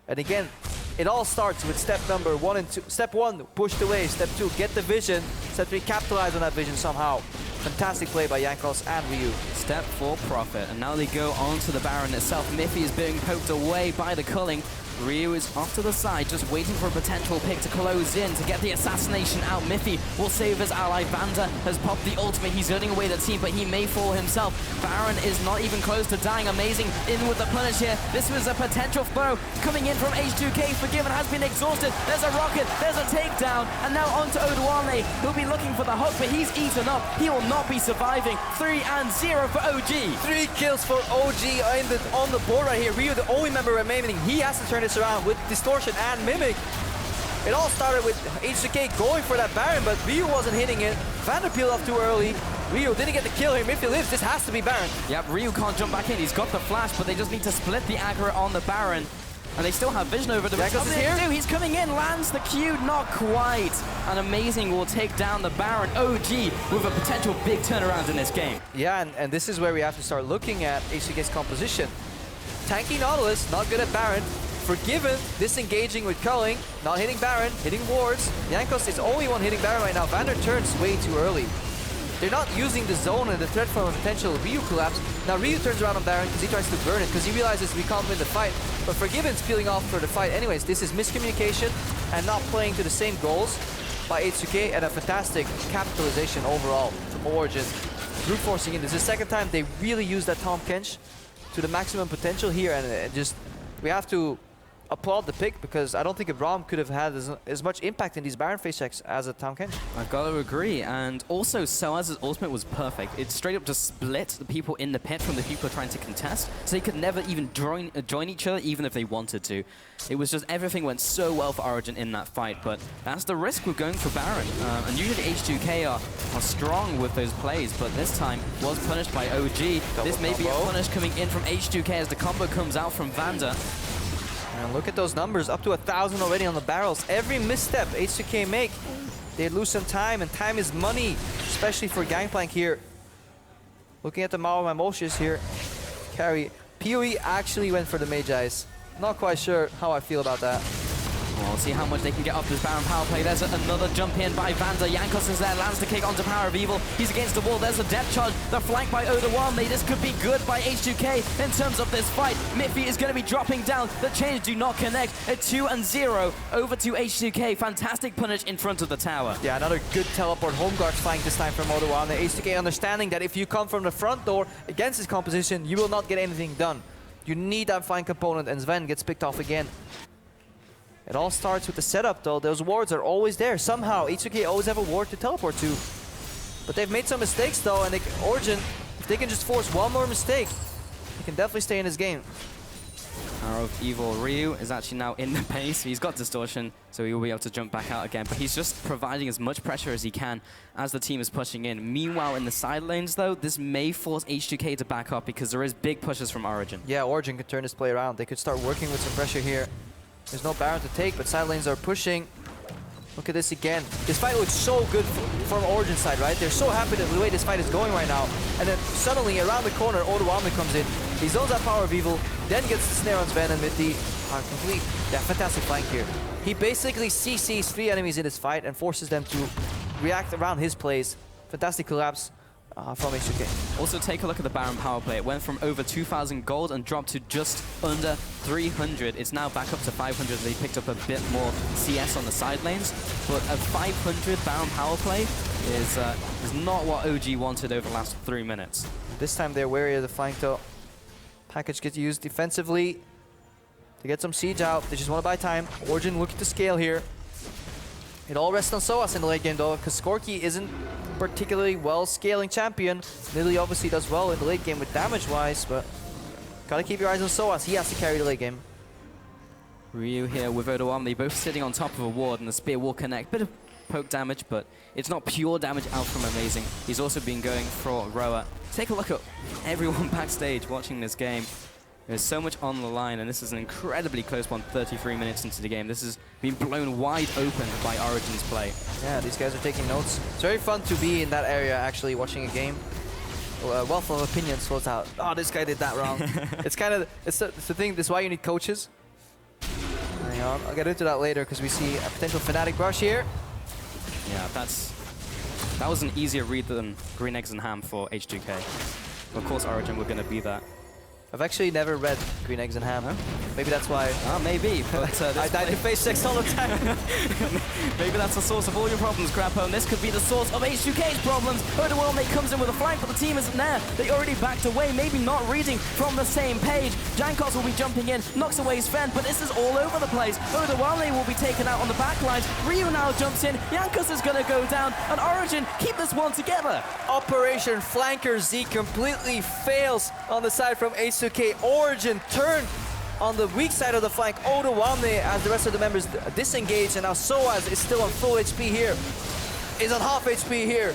And again, it all starts with step number 1 and 2. Step 1, push the wave. Step 2, get the vision. Step 3, capitalize on that vision somehow. Fantastic play by Jankos and Ryu. Step for profit, and now they go on to the Baron itself. Mithy is being poked away by the culling. Ryu is off to the side, just waiting for a potential pick to close in to get the assassination out. Mithy will save his ally. Vander has popped the ultimate. He's running away the team, but he may fall himself. Baron is not even close to dying. Amazing in with the punish here. This was a potential throw coming in from H2K. Forgiven has been exhausted. There's a rocket, there's a takedown, and now onto Odoamne. He'll be looking for the hook, but he's eaten up. He will not be surviving. 3-0 for OG. 3 kills for OG on the board right here. Ryu, the only member remaining. He has to turn this around with distortion and mimic. It all started with H2K going for that Baron, but Ryu wasn't hitting it. Vander peeled off too early. Ryu didn't get the kill here. Mithy lives. This has to be Baron. Yep, Ryu can't jump back in. He's got the flash, but they just need to split the aggro on the Baron. And they still have vision over the Jankos is here. He's coming in, lands the Q, not quite. And Amazing will take down the Baron. OG with a potential big turnaround in this game. Yeah, and this is where we have to start looking at H2K's composition. Tanky Nautilus, not good at Baron. Forgiven, disengaging with culling, not hitting Baron, hitting wards. Jankos is the only one hitting Baron right now. Vander turns way too early. They're not using the zone and the threat from a potential Ryu collapse. Now Ryu turns around on Baron because he tries to burn it, because he realizes we can't win the fight. But Forgiven's peeling off for the fight anyways. This is miscommunication and not playing to the same goals by H2K, and a fantastic capitalization overall from Origen. Brute forcing in. This is the second time they really used that Tahm Kench to the maximum potential here, and just we have to applaud the pick, because I don't think a Braum could have had as much impact in these Baron face checks as a Tahm Kench. I've got to agree, and also Soaz's ultimate was perfect. It straight up just split the people in the pit from the people trying to contest, so they could never even join each other, even if they wanted to. It was just, everything went so well for Origen in that fight, but that's the risk with going for Baron. And usually H2K are strong with those plays, but this time was punished by OG. This may be a punish coming in from H2K as the combo comes out from Vander. And look at those numbers, up to 1,000 already on the barrels. Every misstep H2K make, they lose some time, and time is money, especially for Gangplank here. Looking at the Moshes here, carry. PoE actually went for the Magi's. Not quite sure how I feel about that. Well, we'll see how much they can get off this Baron power play. There's another jump in by Vander. Jankos is there, lands the kick onto PowerOfEvil. He's against the wall. There's a depth charge. The flank by Odoamne. This could be good by H2K in terms of this fight. Mithy is going to be dropping down. The chains do not connect. A 2-0 over to H2K. Fantastic punish in front of the tower. Yeah, another good teleport home guard flank this time from Odoamne. H2K understanding that if you come from the front door against his composition, you will not get anything done. You need that flank component, and Zven gets picked off again. It all starts with the setup though. Those wards are always there. Somehow, H2K always have a ward to teleport to. But they've made some mistakes though, and Origen, if they can just force one more mistake, he can definitely stay in this game. PowerOfEvil Ryu is actually now in the base. He's got distortion, so he will be able to jump back out again. But he's just providing as much pressure as he can as the team is pushing in. Meanwhile, in the side lanes though, this may force H2K to back up, because there is big pushes from Origen. Yeah, Origen could turn this play around. They could start working with some pressure here. There's no Baron to take, but side lanes are pushing. Look at this again. This fight looks so good from Origen's side, right? They're so happy with the way this fight is going right now. And then suddenly, around the corner, Odoamne comes in. He zones out PowerOfEvil, then gets the snare on Zven and Mithy. Complete. Yeah, fantastic flank here. He basically CCs 3 enemies in this fight and forces them to react around his plays. Fantastic collapse from H2K. Also, take a look at the Baron power play. It went from over 2,000 gold and dropped to just under 300. It's now back up to 500. They picked up a bit more CS on the side lanes, but a 500 Baron power play is not what OG wanted over the last 3 minutes. This time they're wary of the flank though. Package gets used defensively to get some siege out. They just want to buy time. Origen looking to scale here. It all rests on Soaz in the late game though, because Corki isn't particularly well scaling champion. Nidalee obviously does well in the late game with damage wise, but gotta keep your eyes on Soaz. He has to carry the late game. Ryu here with Odoamne, both sitting on top of a ward, and the spear will connect. Bit of poke damage, but it's not pure damage out from Amazing. He's also been going for Roa. Take a look at everyone backstage watching this game. There's so much on the line, and this is an incredibly close one, 33 minutes into the game. This has been blown wide open by Origen's play. Yeah, these guys are taking notes. It's very fun to be in that area, actually, watching a game. Wealth of opinions flows out. Oh, this guy did that wrong. It's the thing, this is why you need coaches. Hang on, I'll get into that later, because we see a potential Fnatic brush here. Yeah, that was an easier read than Green Eggs and Ham for H2K. Of course, Origen were going to be that. I've actually never read Green Eggs and Ham. Huh? Maybe that's why. Maybe. But I died to face 6 all the time. Maybe that's the source of all your problems, Krepo, and this could be the source of H2K's problems. Odoamne comes in with a flank, but the team isn't there. They already backed away, maybe not reading from the same page. Jankos will be jumping in, knocks away Zven, but this is all over the place. Odoamne will be taken out on the back lines. Ryu now jumps in. Jankos is going to go down, and Origen keep this one together. Operation Flanker Z completely fails on the side from H2K. Origen turn on the weak side of the flank, Odoamne, as the rest of the members disengage, and now Soaz is still on full HP here. Is on half HP here,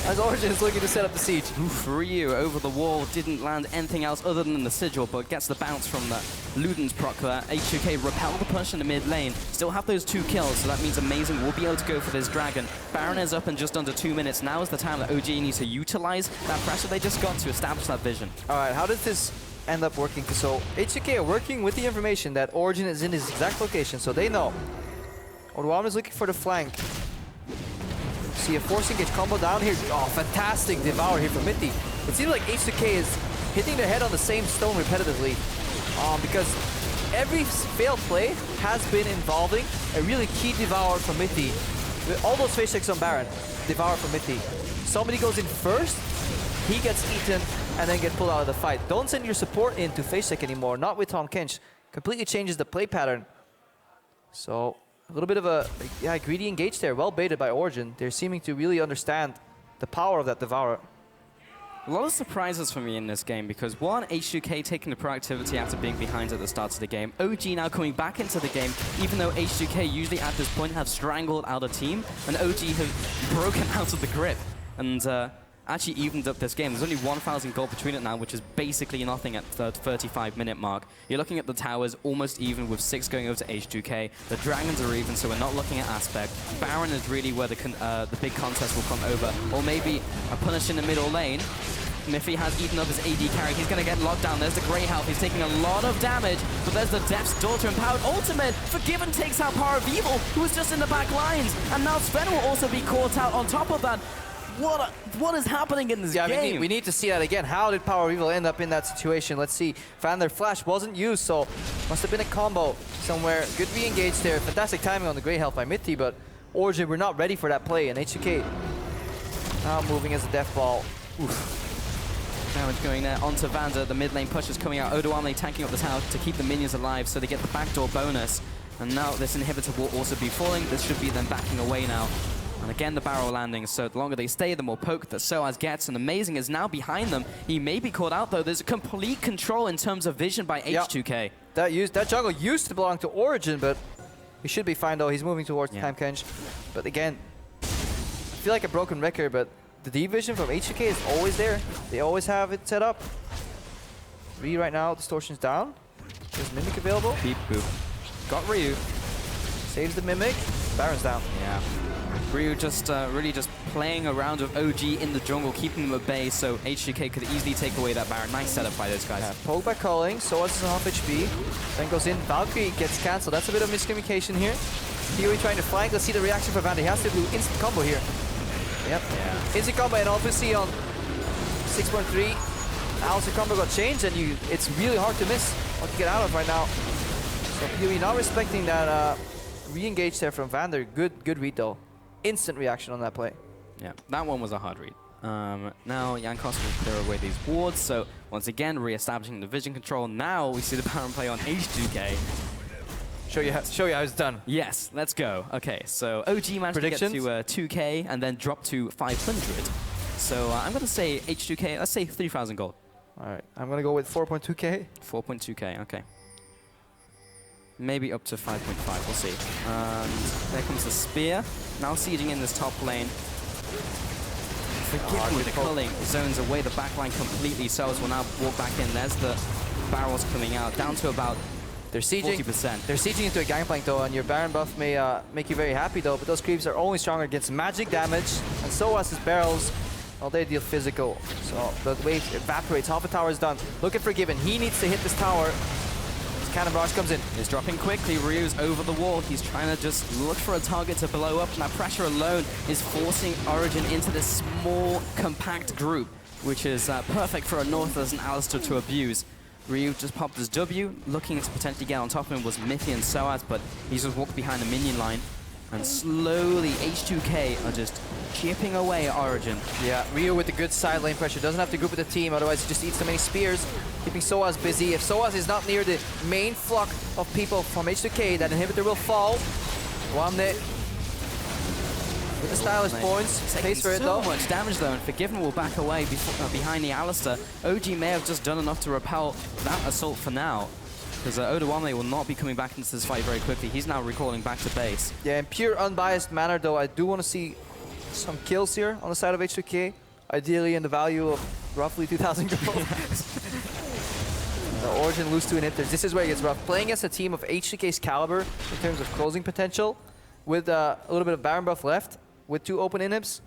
as Origen is looking to set up the siege. Ryu over the wall, didn't land anything else other than the sigil, but gets the bounce from the Luden's proc there. H2K repel the push in the mid lane, still have those 2 kills, so that means Amazing will be able to go for this dragon. Baron is up in just under 2 minutes. Now is the time that OG needs to utilize that pressure they just got to establish that vision. All right, how does this end up working? So H2K are working with the information that Origen is in his exact location, so they know. Odoamne is looking for the flank. See a force engage combo down here. Oh, fantastic devour here from Mithy. It seems like H2K is hitting their head on the same stone repetitively, because every failed play has been involving a really key devour from Mithy. With all those face checks on Baron, devour from Mithy. Somebody goes in first, he gets eaten, and then get pulled out of the fight. Don't send your support in to face check anymore, not with Tahm Kench. Completely changes the play pattern. So a little bit of a greedy engage there, well baited by Origen. They're seeming to really understand the power of that Devourer. A lot of surprises for me in this game because one, H2K taking the proactivity after being behind at the start of the game. OG now coming back into the game, even though H2K usually at this point have strangled out a team, and OG have broken out of the grip and actually evened up this game. There's only 1,000 gold between it now, which is basically nothing at the 35-minute mark. You're looking at the towers almost even with 6 going over to H2K. The dragons are even, so we're not looking at aspect. Baron is really where the big contest will come over. Or maybe a punish in the middle lane. Mithy has eaten up his AD carry. He's going to get locked down. There's the Grey Health. He's taking a lot of damage, but there's the Death's Daughter empowered ultimate. Forgiven takes out PowerOfEvil, who was just in the back lines. And now Zven will also be caught out on top of that. What is happening in this game? We need to see that again. How did PowerOfEvil end up in that situation? Let's see. Vander flash wasn't used, so must have been a combo somewhere. Good re-engage there. Fantastic timing on the Grey Health by Mithy, but Origen were not ready for that play, and H2K now moving as a death ball. Oof. Damage going there onto Vander. The mid lane push is coming out. Odoamne tanking up the tower to keep the minions alive, so they get the backdoor bonus. And now this inhibitor will also be falling. This should be them backing away now. And again, the barrel landing, so the longer they stay, the more poke that Soaz gets, and Amazing is now behind them. He may be caught out, though. There's a complete control in terms of vision by H2K. That jungle used to belong to Origen, but he should be fine, though. He's moving towards Tahm Kench. But again, I feel like a broken record, but the deep vision from H2K is always there. They always have it set up. Ryu right now, Distortion's down. There's Mimic available. Beep boop. Got Ryu. Saves the Mimic. Baron's down. Yeah. Ryu just really just playing around with OG in the jungle, keeping them at bay, so H2K could easily take away that Baron. Nice setup by those guys. Yeah, poke by Culling, Soaz is on half HP. Then goes in, Valkyrie gets cancelled. That's a bit of miscommunication here. Huey trying to flank. Let's see the reaction for Vander. He has to do instant combo here. Yep. Yeah. Instant combo, and obviously on 6.3, Alistar combo got changed, and it's really hard to miss what to get out of right now. So Huey not respecting that re-engage there from Vander. Good read though. Instant reaction on that play. Yeah, that one was a hard read. Now Jankos will clear away these wards, so once again re-establishing the vision control. Now we see the Baron play on H2K. Show you how it's done. Yes, let's go. Okay, so OG managed to get to 2K and then drop to 500. So I'm going to say H2K, let's say 3,000 gold. All right, I'm going to go with 4.2K. 4.2K, okay. Maybe up to 5.5, we'll see. And there comes the spear. Now sieging in this top lane. Forgiven with the culling. Zones away the backline completely. Soaz will now walk back in. There's the barrels coming out. Down to about They're sieging 40%. They're sieging into a Gangplank though, and your Baron buff may make you very happy though, but those creeps are only stronger against magic damage, and Soaz's barrels, well, they deal physical. So the wave evaporates. Half a tower is done. Looking Forgiven. He needs to hit this tower. Cannon Barrage comes in. He's dropping quickly. Ryu's over the wall. He's trying to just look for a target to blow up, and that pressure alone is forcing Origen into this small, compact group, which is perfect for a Nautilus and Alistar to abuse. Ryu just popped his W. Looking to potentially get on top of him was Mithy and Soaz, but he's just walked behind the minion line. And slowly, H2K are just chipping away at Origen. Yeah, Ryu with the good side lane pressure. Doesn't have to group with the team, otherwise he just eats so many spears. Keeping Soaz busy. If Soaz is not near the main flock of people from H2K, that inhibitor will fall. Odoamne with the stylish points. Pays for it though. So much damage though, and Forgiven will back away behind the Alistar. OG may have just done enough to repel that assault for now. Because Odoamne will not be coming back into this fight very quickly. He's now recalling back to base. Yeah, in pure unbiased manner though, I do want to see some kills here on the side of H2K. Ideally in the value of roughly 2,000 gold. The Origen lose 2 inhibitors. This is where it gets rough. Playing as a team of H2K's caliber in terms of closing potential, with a little bit of Baron buff left, with 2 open inhibs.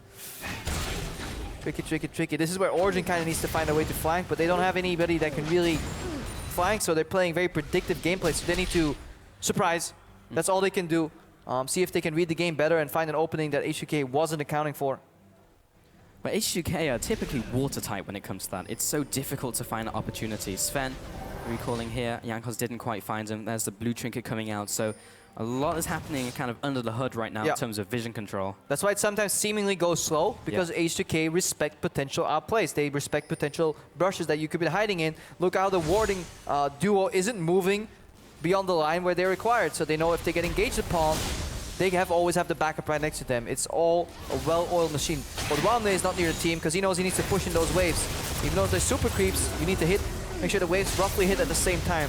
Tricky, tricky, tricky. This is where Origen kind of needs to find a way to flank, but they don't have anybody that can really flank, so they're playing very predictive gameplay, so they need to surprise. That's all they can do. See if they can read the game better and find an opening that H2K wasn't accounting for. But H2K are typically watertight when it comes to that. It's so difficult to find opportunities. Zven recalling here. Jankos didn't quite find him. There's the blue trinket coming out. So a lot is happening kind of under the hood right now in terms of vision control. That's why it sometimes seemingly goes slow, because H2K respect potential outplays. They respect potential brushes that you could be hiding in. Look how the warding duo isn't moving beyond the line where they're required. So they know if they get engaged upon, they always have the backup right next to them. It's all a well-oiled machine. Odoamne is not near the team because he knows he needs to push in those waves. Even though there's super creeps, you need to make sure the waves roughly hit at the same time.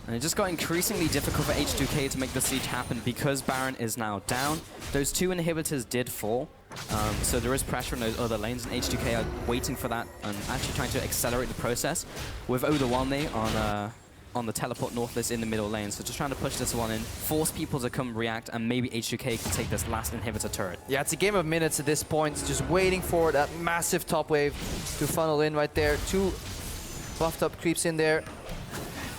And it just got increasingly difficult for H2K to make the siege happen because Baron is now down. Those 2 inhibitors did fall, so there is pressure in those other lanes, and H2K are waiting for that and actually trying to accelerate the process with Odoamne on the teleport Nautilus in the middle lane. So just trying to push this one in, force people to come react, and maybe H2K can take this last inhibitor turret. Yeah, it's a game of minutes at this point. It's just waiting for that massive top wave to funnel in right there. 2 buffed up creeps in there.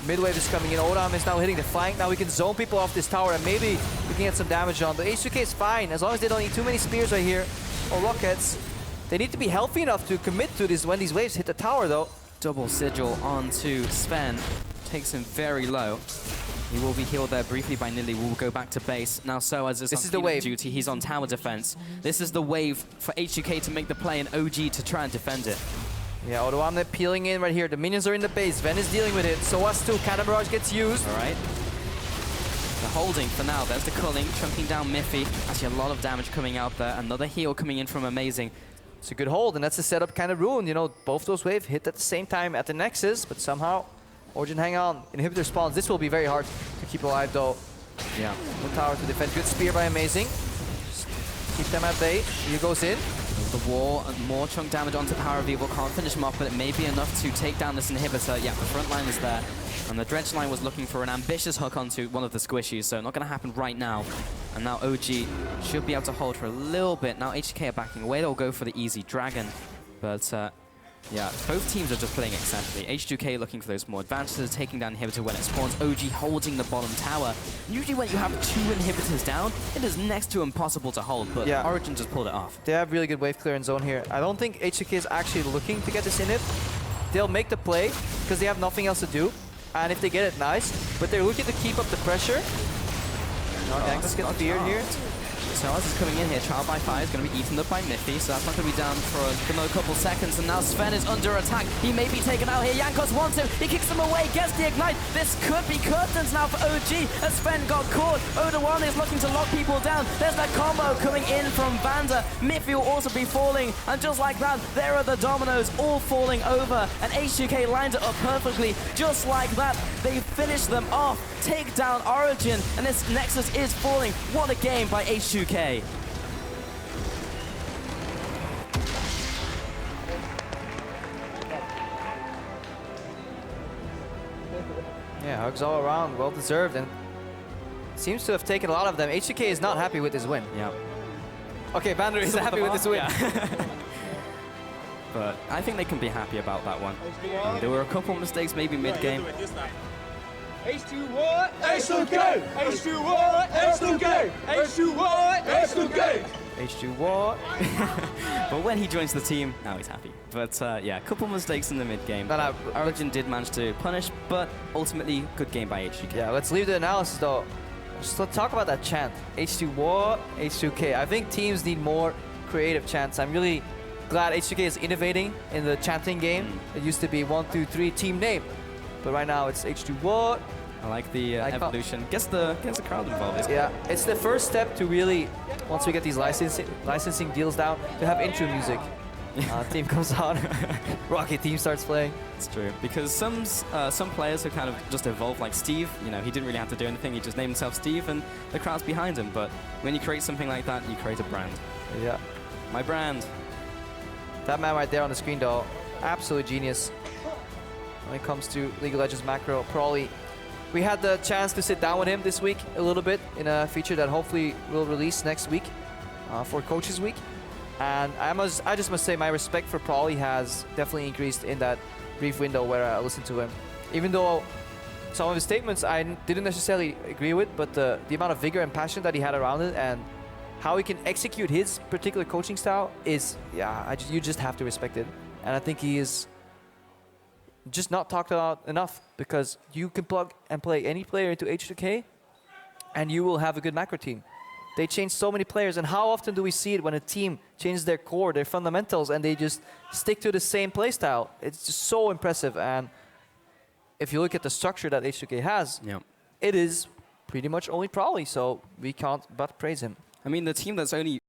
Mid wave is coming in. Odoamne is now hitting the flank. Now we can zone people off this tower and maybe we can get some damage on. But H2K is fine as long as they don't need too many spears right here or rockets. They need to be healthy enough to commit to this when these waves hit the tower though. Double sigil onto Zven. Takes him very low. He will be healed there briefly by Nidalee. We'll go back to base. Now Soaz is on the duty. He's on tower defense. This is the wave for H2K to make the play and OG to try and defend it. Yeah, Odoamne peeling in right here. The minions are in the base. Zven is dealing with it. Soaz too. Cannon Barrage gets used. All right. The holding for now. There's the culling, chunking down Mithy. Actually, a lot of damage coming out there. Another heal coming in from Amazing. It's a good hold, and that's the setup kind of ruined. You know, both those waves hit at the same time at the Nexus, but somehow Origen hang on. Inhibitor spawns. This will be very hard to keep alive though. Yeah. No tower to defend. Good spear by Amazing. Just keep them at bay. He goes in. The wall and more chunk damage onto PowerOfEvil. Can't finish him off, but it may be enough to take down this inhibitor. Yeah, the front line is there. And the Dredge line was looking for an ambitious hook onto one of the squishies, so not going to happen right now. And now OG should be able to hold for a little bit. Now H2K are backing away. They'll go for the easy dragon. But yeah, both teams are just playing exceptionally. H2K looking for those more advantages, taking down inhibitor when it spawns. OG holding the bottom tower. Usually when you have 2 inhibitors down, it is next to impossible to hold, but Origen just pulled it off. They have really good wave clearance zone here. I don't think H2K is actually looking to get this inhib. They'll make the play because they have nothing else to do. And if they get it, nice. But they're looking to keep up the pressure. Jankos gets feared here. Soaz is coming in here. Trial by fire is going to be eaten up by Mithy, so that's not going to be down for another couple seconds. And now Zven is under attack. He may be taken out here. Jankos wants him. He kicks him away, gets the ignite. This could be curtains now for OG as Zven got caught. Odoamne is looking to lock people down. There's that combo coming in from Vander. Mithy will also be falling. And just like that, there are the dominoes all falling over. And H2K lines it up perfectly. Just like that, they finish them off. Take down Origen. And this Nexus is falling. What a game by H2K. Yeah, hugs all around, well deserved, and seems to have taken a lot of them. H2K is not happy with this win. Yeah. Okay, Vander is happy with this win. Yeah. But I think they can be happy about that one. There were a couple mistakes maybe mid-game. H2 what? H2K! H2 what? H2K! H2 what? H2K! H2 what? But when he joins the team, now he's happy. But yeah, a couple mistakes in the mid-game. Origen did manage to punish, but ultimately, good game by H2K. Yeah, let's leave the analysis though. Just let's talk about that chant. H2 what? H2K. I think teams need more creative chants. I'm really glad H2K is innovating in the chanting game. It used to be 1, 2, 3 team name. But right now it's H2 what? I like the evolution. Gets the crowd involved. Yeah, it's the first step to really, once we get these licensing deals down, to have intro music. Team comes on. Rocket team starts playing. It's true, because some players have kind of just evolved, like Steve. You know, he didn't really have to do anything. He just named himself Steve, and the crowd's behind him. But when you create something like that, you create a brand. Yeah. My brand. That man right there on the screen, though, absolute genius. When it comes to League of Legends macro, probably we had the chance to sit down with him this week a little bit in a feature that hopefully will release next week for Coaches Week. And I just must say my respect for Prolly has definitely increased in that brief window where I listened to him. Even though some of his statements I didn't necessarily agree with, but the amount of vigor and passion that he had around it and how he can execute his particular coaching style is, yeah, you just have to respect it. And I think he is just not talked about enough, because you can plug and play any player into H2K and you will have a good macro team. They change so many players, and how often do we see it when a team changes their core, their fundamentals, and they just stick to the same playstyle? It's just so impressive. And if you look at the structure that H2K has, it is pretty much only Prolly, so we can't but praise him. I mean, the team that's only